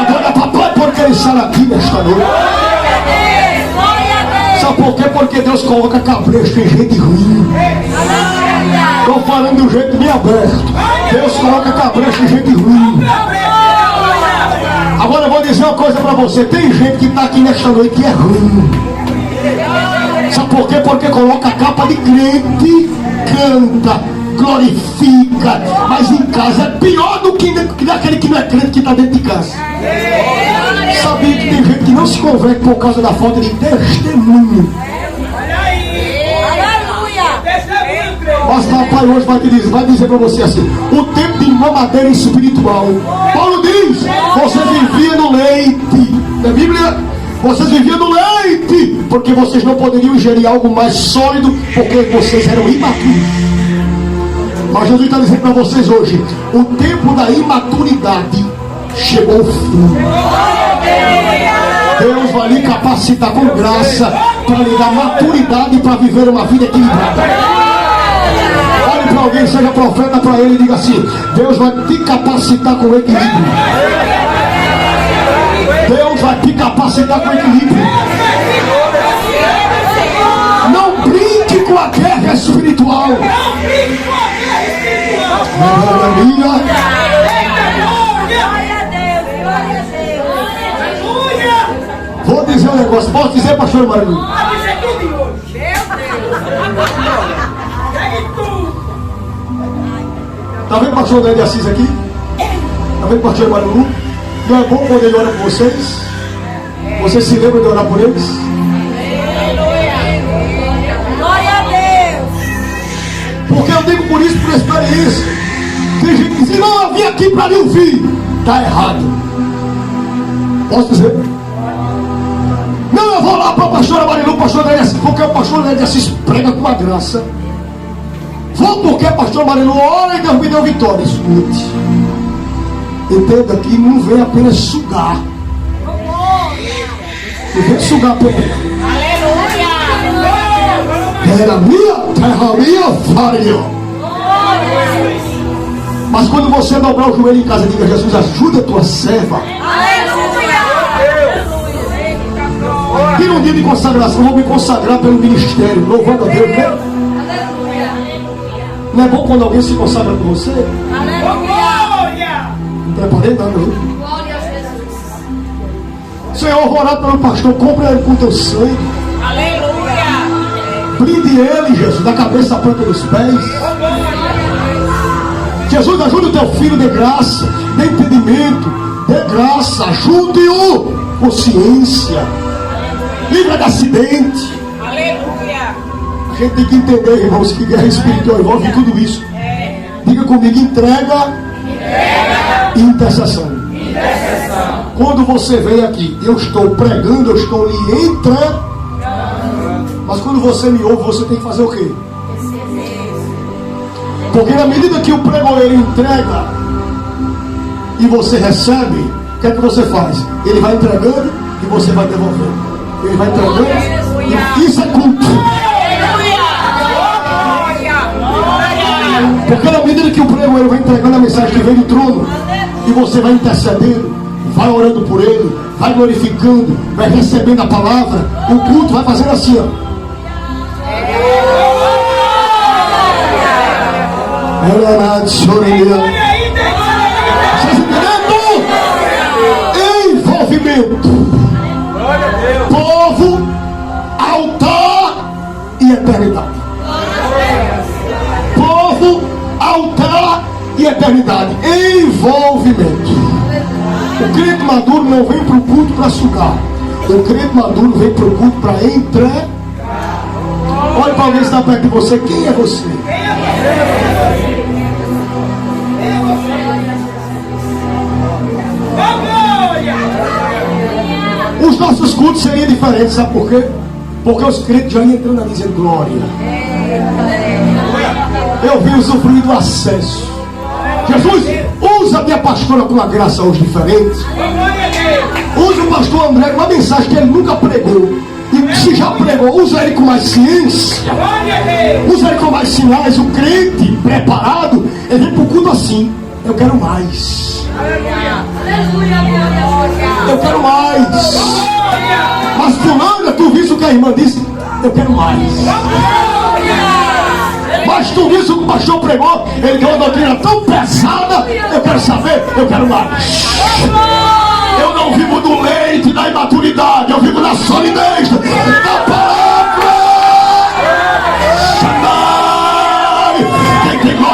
Agora, papai, porque ele sai aqui nesta noite. Sabe por quê? Porque Deus coloca cabresto em gente ruim. Estou falando de um jeito bem aberto. Deus coloca cabresto em gente ruim. Agora eu vou dizer uma coisa para você. Tem gente que está aqui nesta noite que é ruim. Sabe por quê? Porque coloca a capa de crente, canta, glorifica, mas em casa é pior do que daquele que não é crente que está dentro de casa. Sabia que tem gente que não se converte por causa da falta de testemunho. Mas papai hoje vai dizer para você assim: o tempo de mamadeira espiritual. Paulo diz: vocês viviam no leite. Na Bíblia, vocês viviam no leite, porque vocês não poderiam ingerir algo mais sólido, porque vocês eram imaturos. Mas Jesus está dizendo para vocês hoje: o tempo da imaturidade chegou ao fim. Deus vai lhe capacitar com graça para lhe dar maturidade para viver uma vida equilibrada. Olhe para alguém, seja profeta para ele e diga assim: Deus vai te capacitar com equilíbrio. Deus vai te capacitar com equilíbrio. Não brinque com a guerra espiritual. Vou dizer um negócio. Posso dizer, pastor Marinho? Está vendo o pastor André de Assis aqui? Está vendo o pastor Marinho? Não é bom quando ele ora por vocês? Vocês se lembram de orar por eles? Glória a Deus. Porque eu digo por isso, por experiência. Tem gente que diz: não, eu vim aqui para lhe ouvir. Está errado. Posso dizer? Não, eu vou lá para a pastora Marilu, pastor André de Assis, porque o pastor André de Assis prega com a graça. Vou porque pastor Marilu ora e Deus me deu vitória. Escute. Entenda que não vem apenas sugar. Não vem sugar pelo. Era minha, terra minha, farinha. Mas quando você dobrar o joelho em casa e diga: Jesus, ajuda a tua serva. E no dia de consagração, eu vou me consagrar pelo ministério, louvando a Deus, né? Não é bom quando alguém se consagra por você? Não preparei nada, não. Senhor, vou orar pelo pastor, compra ele com teu sangue. Blinde ele, Jesus, da cabeça à planta dos pés. Jesus, ajude o teu filho, de graça, de entendimento, de graça, ajude-o com ciência. Livra de acidente. A gente tem que entender, irmãos, que guerra espiritual envolve tudo isso. Diga comigo: entrega e intercessão. Quando você vem aqui, eu estou pregando, eu estou lhe entregando. Mas quando você me ouve, você tem que fazer o quê? Porque na medida que o pregoeiro entrega e você recebe, o que é que você faz? Ele vai entregando e você vai devolvendo. Ele vai entregando. Isso é culto. Porque na medida que o pregoeiro vai entregando a mensagem que vem do trono, e você vai intercedendo, vai orando por ele, vai glorificando, vai recebendo a palavra, o culto vai fazendo assim, ó. Vocês entendendo? Envolvimento. Povo, altar e eternidade. Povo, altar e eternidade. Envolvimento. O crente maduro não vem para o culto para sugar. O crente maduro vem para o culto para entregar. Olha para alguém que está perto de você. Quem é você? Os nossos cultos seriam diferentes, sabe por quê? Porque os crentes já iam entrando ali dizendo glória. Eu vim usufruir do acesso. Jesus, usa a minha pastora com uma graça hoje diferente. Usa o pastor André com uma mensagem que ele nunca pregou. E se já pregou, usa ele com mais ciência. Usa ele com mais sinais. O crente preparado, ele vem para o culto assim: eu quero mais. Eu quero mais. Mas fulana, tu viste o que a irmã disse? Eu quero mais. Mas tu viste o que o pastor pregou? Ele deu uma doutrina tão pesada. Eu quero saber, eu quero mais. Eu não vivo do leite da imaturidade, eu vivo da solidez da palavra. Quem tem glória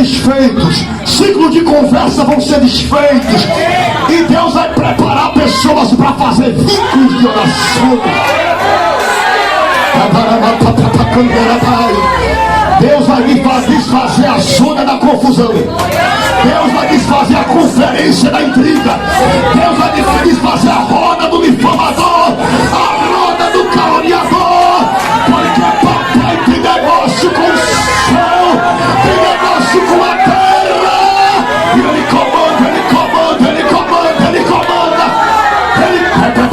desfeitos, ciclos de conversa vão ser desfeitos, e Deus vai preparar pessoas para fazer vínculos de oração. Deus vai desfazer a zona da confusão. Deus vai desfazer a conferência da intriga. Deus vai desfazer a roda do difamador, a roda do caluniador. Porque papai tem negócio com o céu, tem negócio com a terra. E ele comanda, ele comanda, ele comanda, ele comanda. Ele pega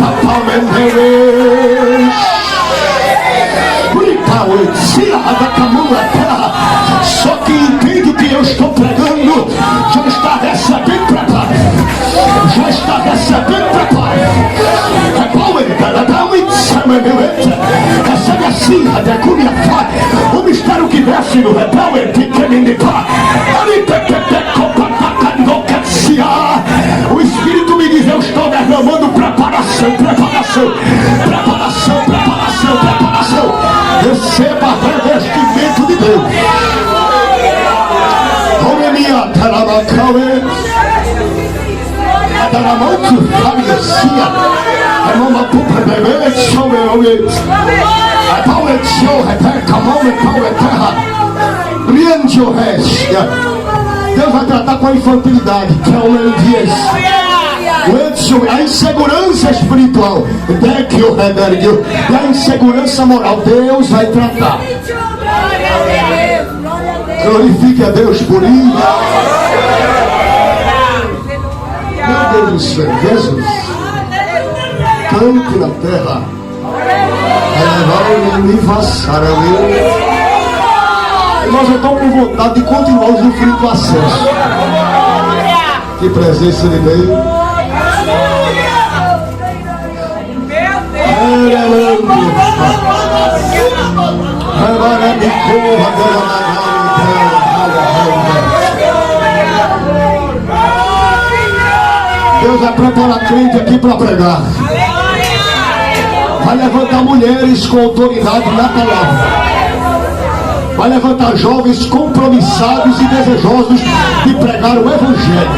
só que entende o que eu estou pregando, já está recebendo preparo, já está recebendo preparo. Recebe assim, o mistério que desce no rebelde, o Espírito me diz: eu estou derramando preparação, preparação, preparação, preparação, preparação. Receba revestimento de Deus. Deus vai tratar com a infantilidade, que é o dias. A insegurança espiritual, e a insegurança moral, Deus vai tratar. Glorifique a Deus por isso. Meu Deus do céu, Jesus, cante na terra. Nós estamos com vontade de continuar usufruindo do acesso. Que presença de Deus. Deus vai preparar crente aqui para pregar. Vai levantar mulheres com autoridade na palavra. Vai levantar jovens compromissados e desejosos de pregar o Evangelho.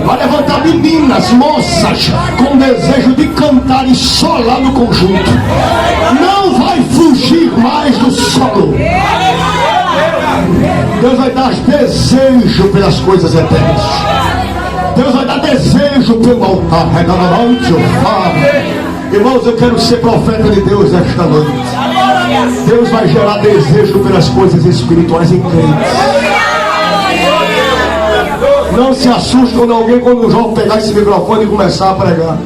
Vai levantar meninas, moças, com desejo de cantar e solar no conjunto. Não vai fugir mais do solo. Deus vai dar desejo pelas coisas eternas. Deus vai dar desejo pelo altar. Irmãos, eu quero ser profeta de Deus esta noite. Deus vai gerar desejo pelas coisas espirituais em crentes. Não se assuste quando o João pegar esse microfone e começar a pregar.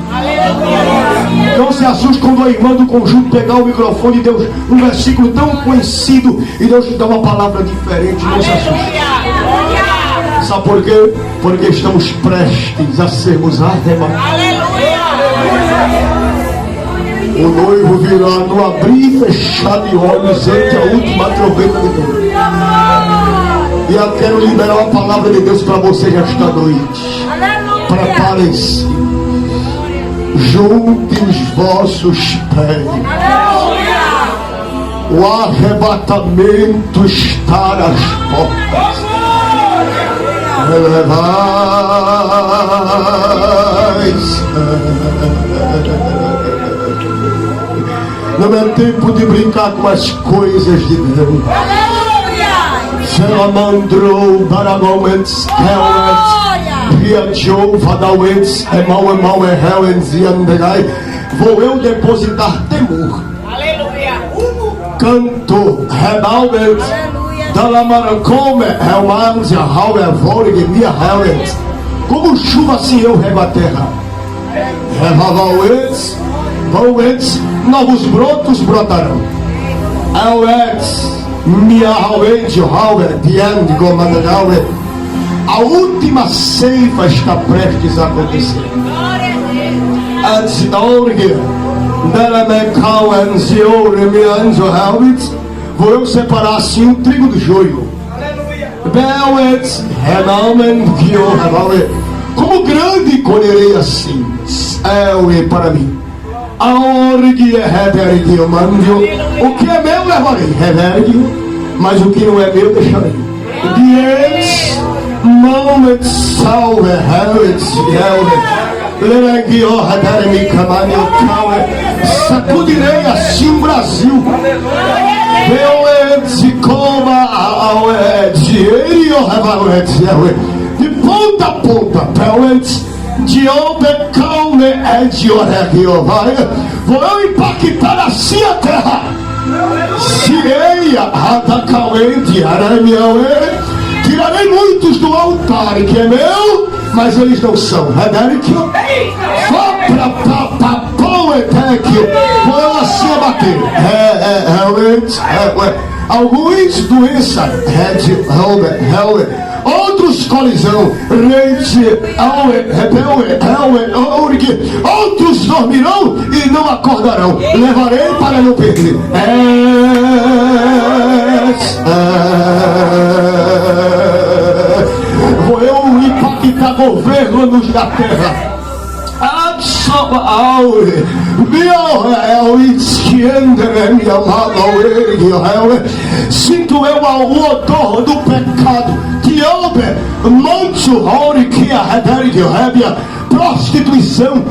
Não se assuste quando a irmã do conjunto pegar o microfone e Deus, um versículo tão conhecido, e Deus te dá uma palavra diferente. Não se assuste. Sabe por quê? Porque estamos prestes a sermos arrebatados. O noivo virá no abrir e fechar de olhos entre a última trombeta de Deus. E eu quero liberar uma palavra de Deus para vocês esta noite. Preparem-se. Juntem os vossos pés. O arrebatamento está às portas. Elevai-se. Não é tempo de brincar com as coisas de Deus. Salamandro, Baragomens, Helens, Riachou, Vadawens, Emau, Helens e Andegai. Vou eu depositar temor. Canto, Rebalbens, Dalamaracome, Helmans, Yahweh, Vorig, Mia Helens. Como chuva, assim eu rego a terra. Revavauens, Vauens, novos brotos brotarão. Auets, Miahauens, Yahweh, Diand, Gomanagauer. A última ceifa está prestes a acontecer. Antes da orgia, Delemekauens, Zioremians, Ohawitz, vou eu separar assim o trigo do joio. Belets, Renaumen, Giohavauer. Como grande colherei assim, e para mim. A orgia é reverguio, o que é meu levarei, reverguio, mas o que não é meu deixarei. Calma, salve, sacudirei assim o Brasil. De ponta a ponta, de calme de vou impactar assim a terra. Tirarei muitos do altar que é meu, mas eles não são. Vou assim abater. Alguns doença, outros colisão, outros dormirão e não acordarão. Levarei para não perder. Vou eu impactar governos da terra. Sinto eu o odor do pecado. Prostituição,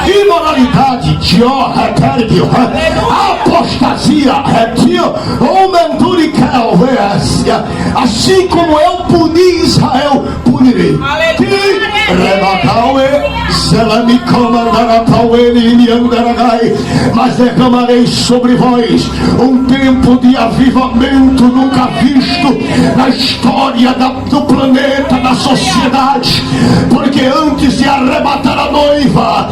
imoralidade, apostasia, assim como eu puni Israel, punirei. Mas derramarei sobre vós um tempo de avivamento nunca visto na história do planeta, da sociedade. Porque antes de arrebatar a noiva,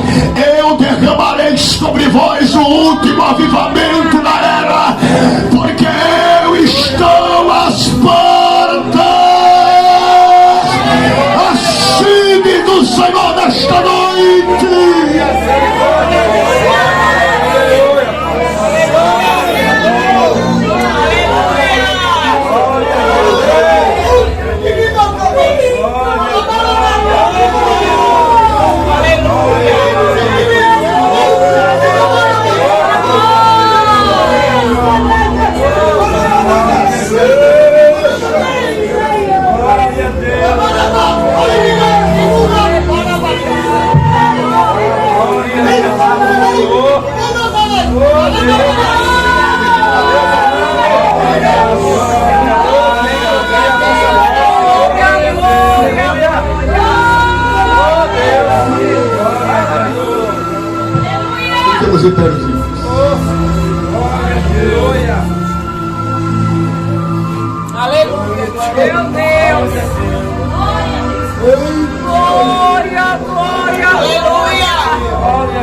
eu derramarei sobre vós o último avivamento na era. Porque eu estou às portas. Assim do Senhor nesta noite. Temos eternos. Aleluia. Meu Deus. Glória, glória, aleluia. Glória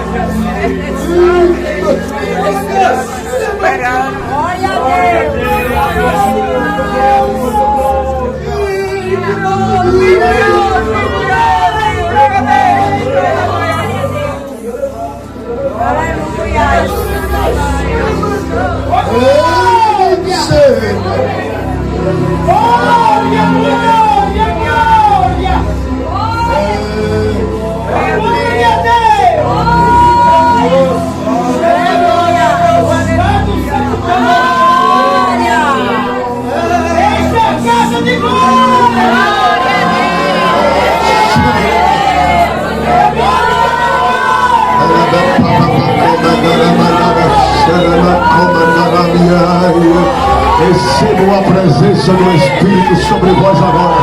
Recebam a presença do Espírito sobre vós agora.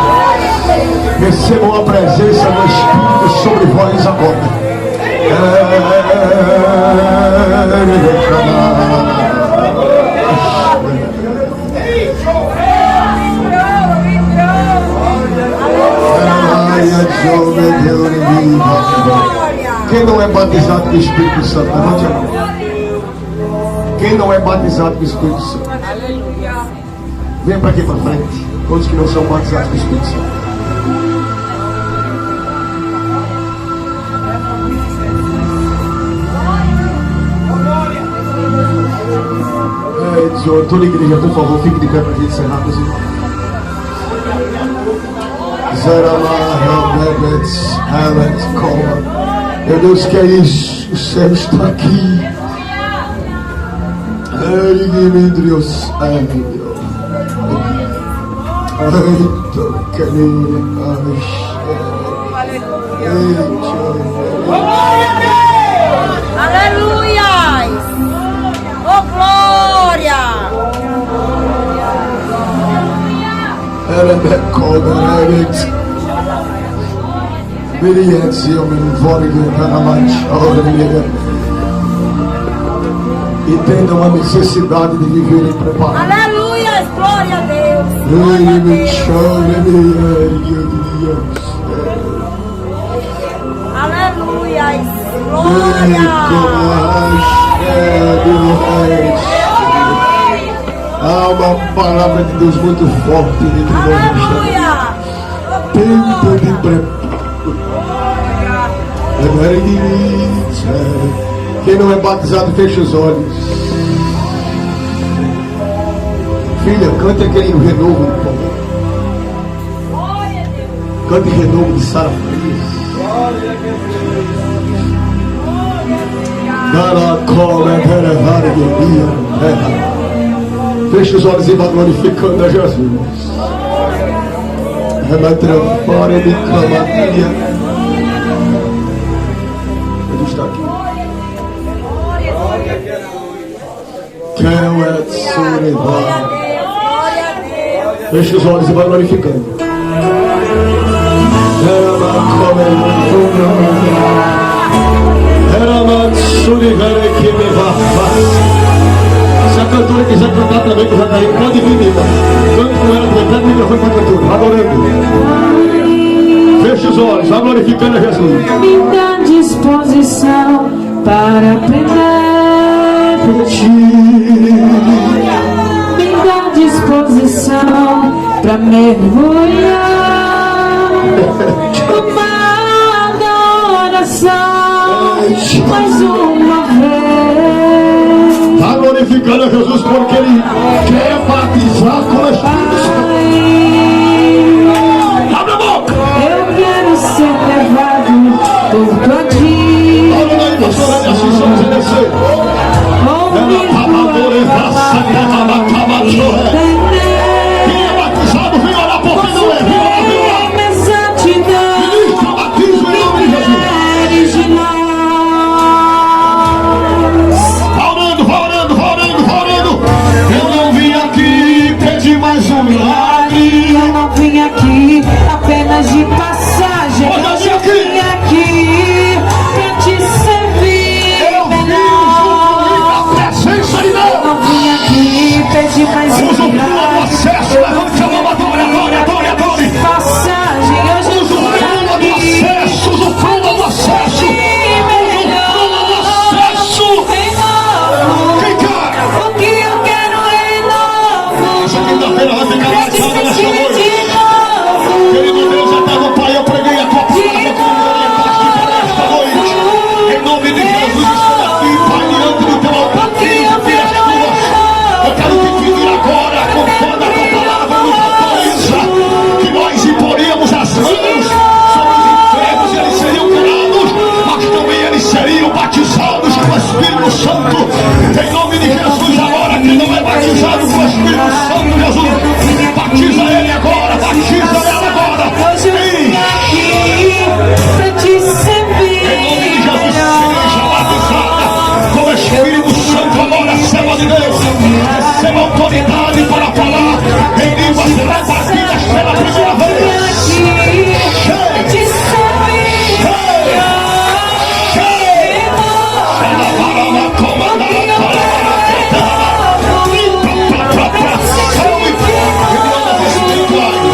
Recebam a presença do Espírito sobre vós agora. Quem não é batizado com o Espírito Santo, levante a mão. Quem não é batizado com o Espírito Santo? Venha para aqui para frente. Todos que não são batizados com o Espírito Santo. Toda a igreja, por favor, fique de pé para a gente encerrar, meus irmãos. Meu Deus, que é isso? O céu está aqui. Ai, Deus. Ai, Aleluia! Oh, glória! Entendam a necessidade de viverem preparados. Aleluia! Glória a Deus! Aleluia! Glória! Há uma palavra de Deus muito forte dentro de nós. Aleluia! Tempo de preparo. Quem não é batizado, fecha os olhos. Filha, cante aquele renovo do pão. Cante renovo de Sara Farias. Feche os olhos e vá glorificando a Jesus. Fora de clamaria. Ele está aqui. Quero é surivar. Feche os olhos e vá glorificando. Se a cantora quiser cantar também com o Jacarinho, pode vir, irmão. Cante com ela, pega o microfone para a cantora, adorando. Feche os olhos, vá glorificando a Jesus. Me dá disposição para aprender por ti. Me dá disposição para mergulhar numa adoração mais uma vez. Vá glorificando a Jesus porque Ele quer batizar com a Espírito Santo. Abre a boca! Eu quero ser levado por tua vida. Olha daí, pastor, assim só você descer. Ouvir tua palavra. Quem é batizado, vem orar por quem não é. Vem orar, vem orar. Ministra o batismo em nome de Jesus. Vá orando, vá orando, vá orando, vá orando. Eu não vim aqui pedir mais um milagre. Eu não vim aqui apenas de passagem. Olha, Eu vim aqui pra te servir Eu vim melhor. na presença de Eu Deus. não vim aqui pedir mais um Usa o milagre. pulo do acesso, levante a mão, adore, adore, adore, adore. Passagem, hoje eu Usa o vim pulo do aqui acesso, usa o pulo do acesso. Quem quer? o que eu quero é novo. Essa quinta-feira vai ficar Pra te marcada nessa sentir noite. de novo. Querido Deus, eterno Pai, eu preguei a tua palavra comigo esta noite. Em nome de Jesus, estou aqui, Pai, diante do teu altar, filhos e filhas tuas. Eu quero te pedir agora, conforme a tua palavra nos autoriza, que nós imporíamos as mãos sobre os enfermos e eles seriam curados, mas também eles seriam batizados com o Espírito Santo. Em nome de Jesus, agora que não é batizado com o Espírito Santo, Jesus, batiza ele agora, batiza ela agora. Hoje eu vim aqui pra te servir. Em nome de Jesus, seja batizada com o Espírito Santo agora, serva de Deus. Receba autoridade para falar em línguas repartidas pela primeira vez. Pra te servir.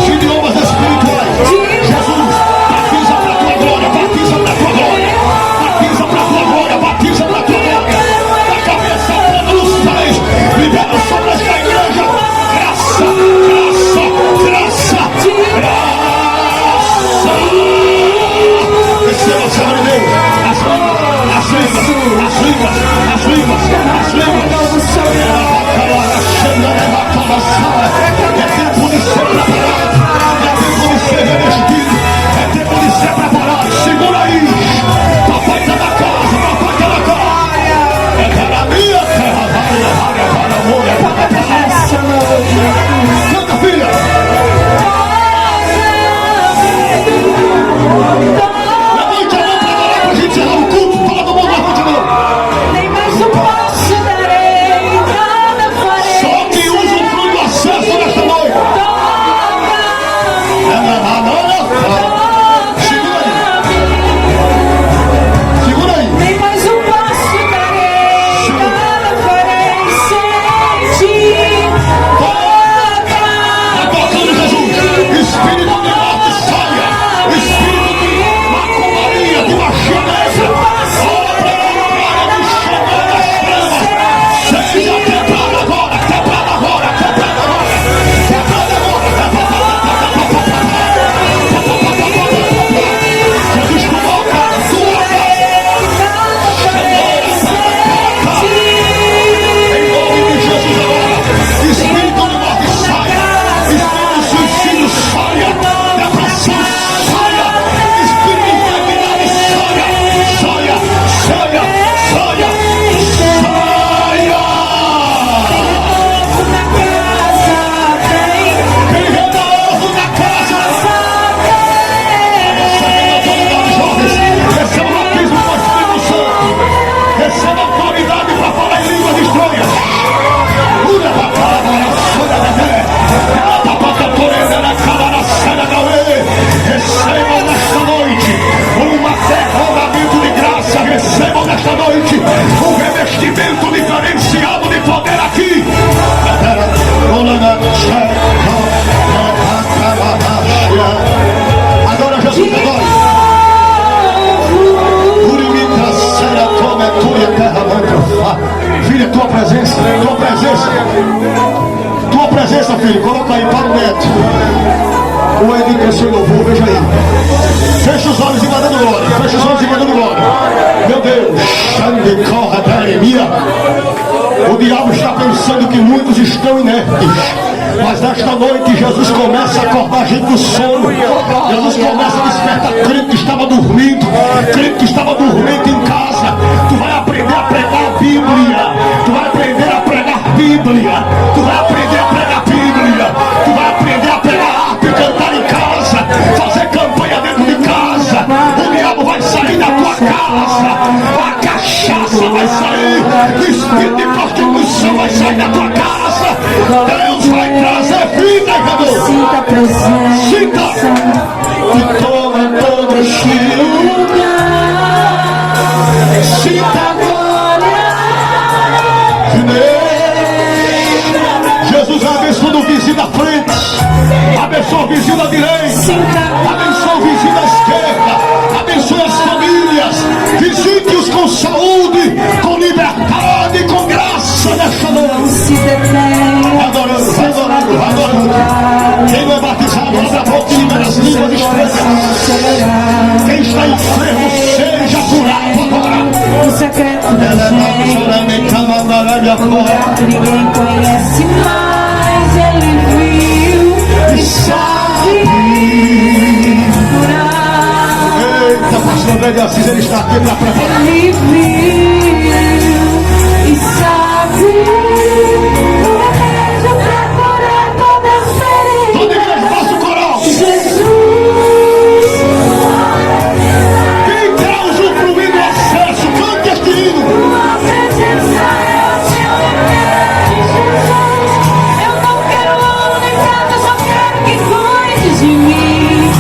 Idiomas espirituais. Jesus, batiza para a tua glória, batiza para a tua glória, batiza para a tua glória, batiza para a tua glória. Da cabeça toda nos pés, libera sobre esta igreja. Graça, graça, graça, graça. Receba, Senhor de Deus, as línguas, as línguas, as línguas, as línguas, as línguas. É tempo de ser preparado, é tempo de ser revestido, é tempo de ser preparado. Segura aí, papai está na casa, papai está na casa. É para a minha terra, para amor, é para a terra. Canta, filha. O diabo está pensando que muitos estão inertes, mas nesta noite Jesus começa a acordar a gente do sono. Jesus começa a despertar crente que estava dormindo, crente que estava dormindo em casa. Tu vai aprender a pregar a Bíblia, tu vai aprender a pregar a Bíblia, tu vai aprender a pregar a Bíblia, tu vai aprender a pregar harpa e cantar em casa, fazer campanha dentro de casa. O diabo vai sair da tua casa, a cachaça vai sair, o espírito de prostituição vai sair da tua casa. Deus vai trazer vida, irmão. Sinta a presença. Sinta e toma todo este lugar. Sinta a glória. Jesus abençoa o vizinho da frente, abençoa o vizinho da direita, abençoa o vizinho da esquerda, abençoa as famílias, visite-os com saúde, com liberdade, com graça nesta noite. Se detém. Adorando. Quem não é batizado, abre a boca e libera as línguas estranhas. Quem está enfermo, seja curado agora. O secreto da gente, um lugar que ninguém conhece, mas ele viu e sabe curar. Eita, pastor André de Assis, ele está aqui para preparar. Ele viu e sabe o remédio para curar toda ferida. Toda igreja, faça o coral. Jesus, Quem quer usufruir do acesso, cante este hino. tua presença é o Senhor. Eu não quero ouro nem prata, eu só quero que cuide de mim.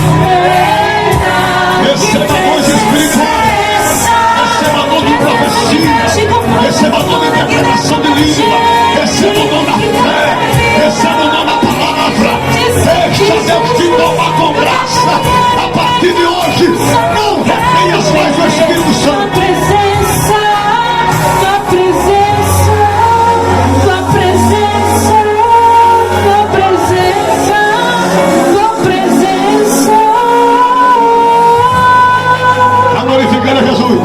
Receba dons espirituais, receba dom de profecia, receba dom de interpretação de língua, receba o dom da fé, receba o dom da palavra. Deixa Deus te tomar com graça. A partir de hoje, não retenhas mais o Espírito Santo. Tua presença, tua presença, tua presença, tua presença, tua presença. Está glorificando a Jesus.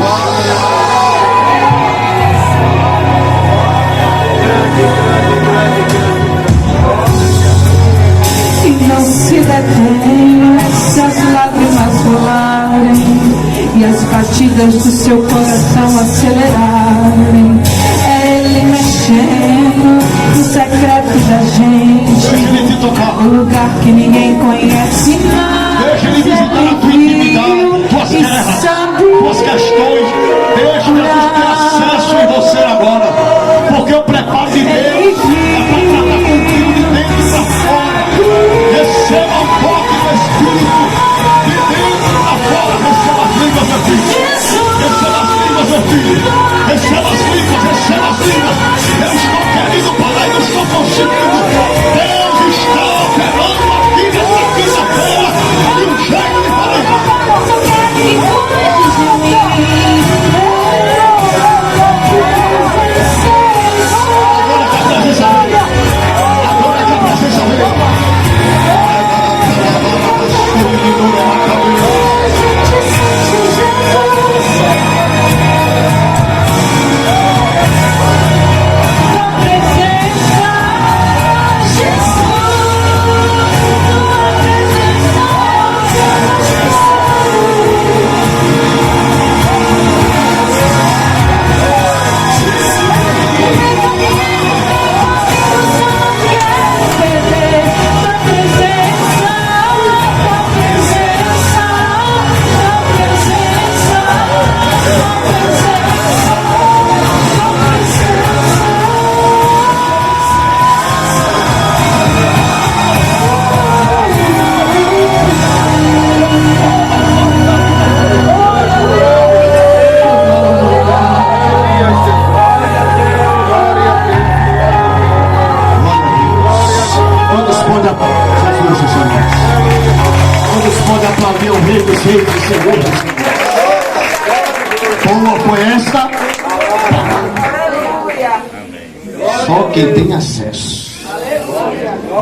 E não se detenha se as lágrimas rolarem e as batidas do seu coração acelerarem. É Ele mexendo no secreto da gente, Deixa Ele te tocar. um lugar que ninguém conhece mais. Deixa Ele visitar a tua intimidade, tuas e guerras, sabe tuas questões. Deixa Jesus ter acesso em você agora. Porque o preparo de Deus é para tratar contigo de dentro para fora. Receba um toque do Espírito de dentro para fora. Receba as línguas, meu filho. Receba as línguas, meu filho. Receba as línguas, receba as línguas. Eu estou querendo falar e não estou conseguindo. Deus está operando aqui nessa quinta-feira de um jeito diferente. só quero que cuide de mim. Agora que a presença vem. Agora que a presença vem. Quantos podem aplaudir o Rei dos Reis e Senhor dos Senhores? Como foi esta? Só quem tem acesso.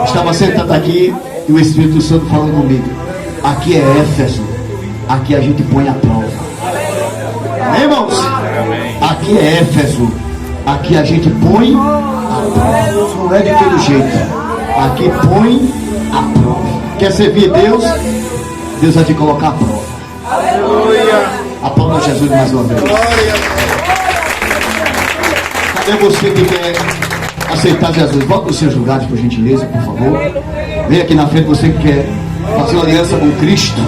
Estava sentado aqui e o Espírito Santo falando comigo. Aqui é Éfeso. Aqui a gente põe a prova. Amém, irmãos? Aqui é Éfeso. Aqui a gente põe a prova. Não é de todo jeito. Aqui põe a prova. Quer servir Deus? Deus vai te colocar a prova. Aleluia. Aplauda Jesus mais uma vez. Cadê você que quer aceitar Jesus? Volta nos seus lugares, por gentileza, por favor. Vem aqui na frente, você que quer fazer uma aliança com Cristo.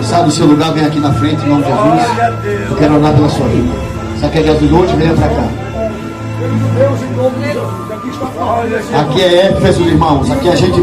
Sai do seu lugar, vem aqui na frente, em nome de Jesus. Eu quero orar pela sua vida. Você quer Jesus hoje? Venha para cá. Aqui é Éfeso, irmãos. Aqui a gente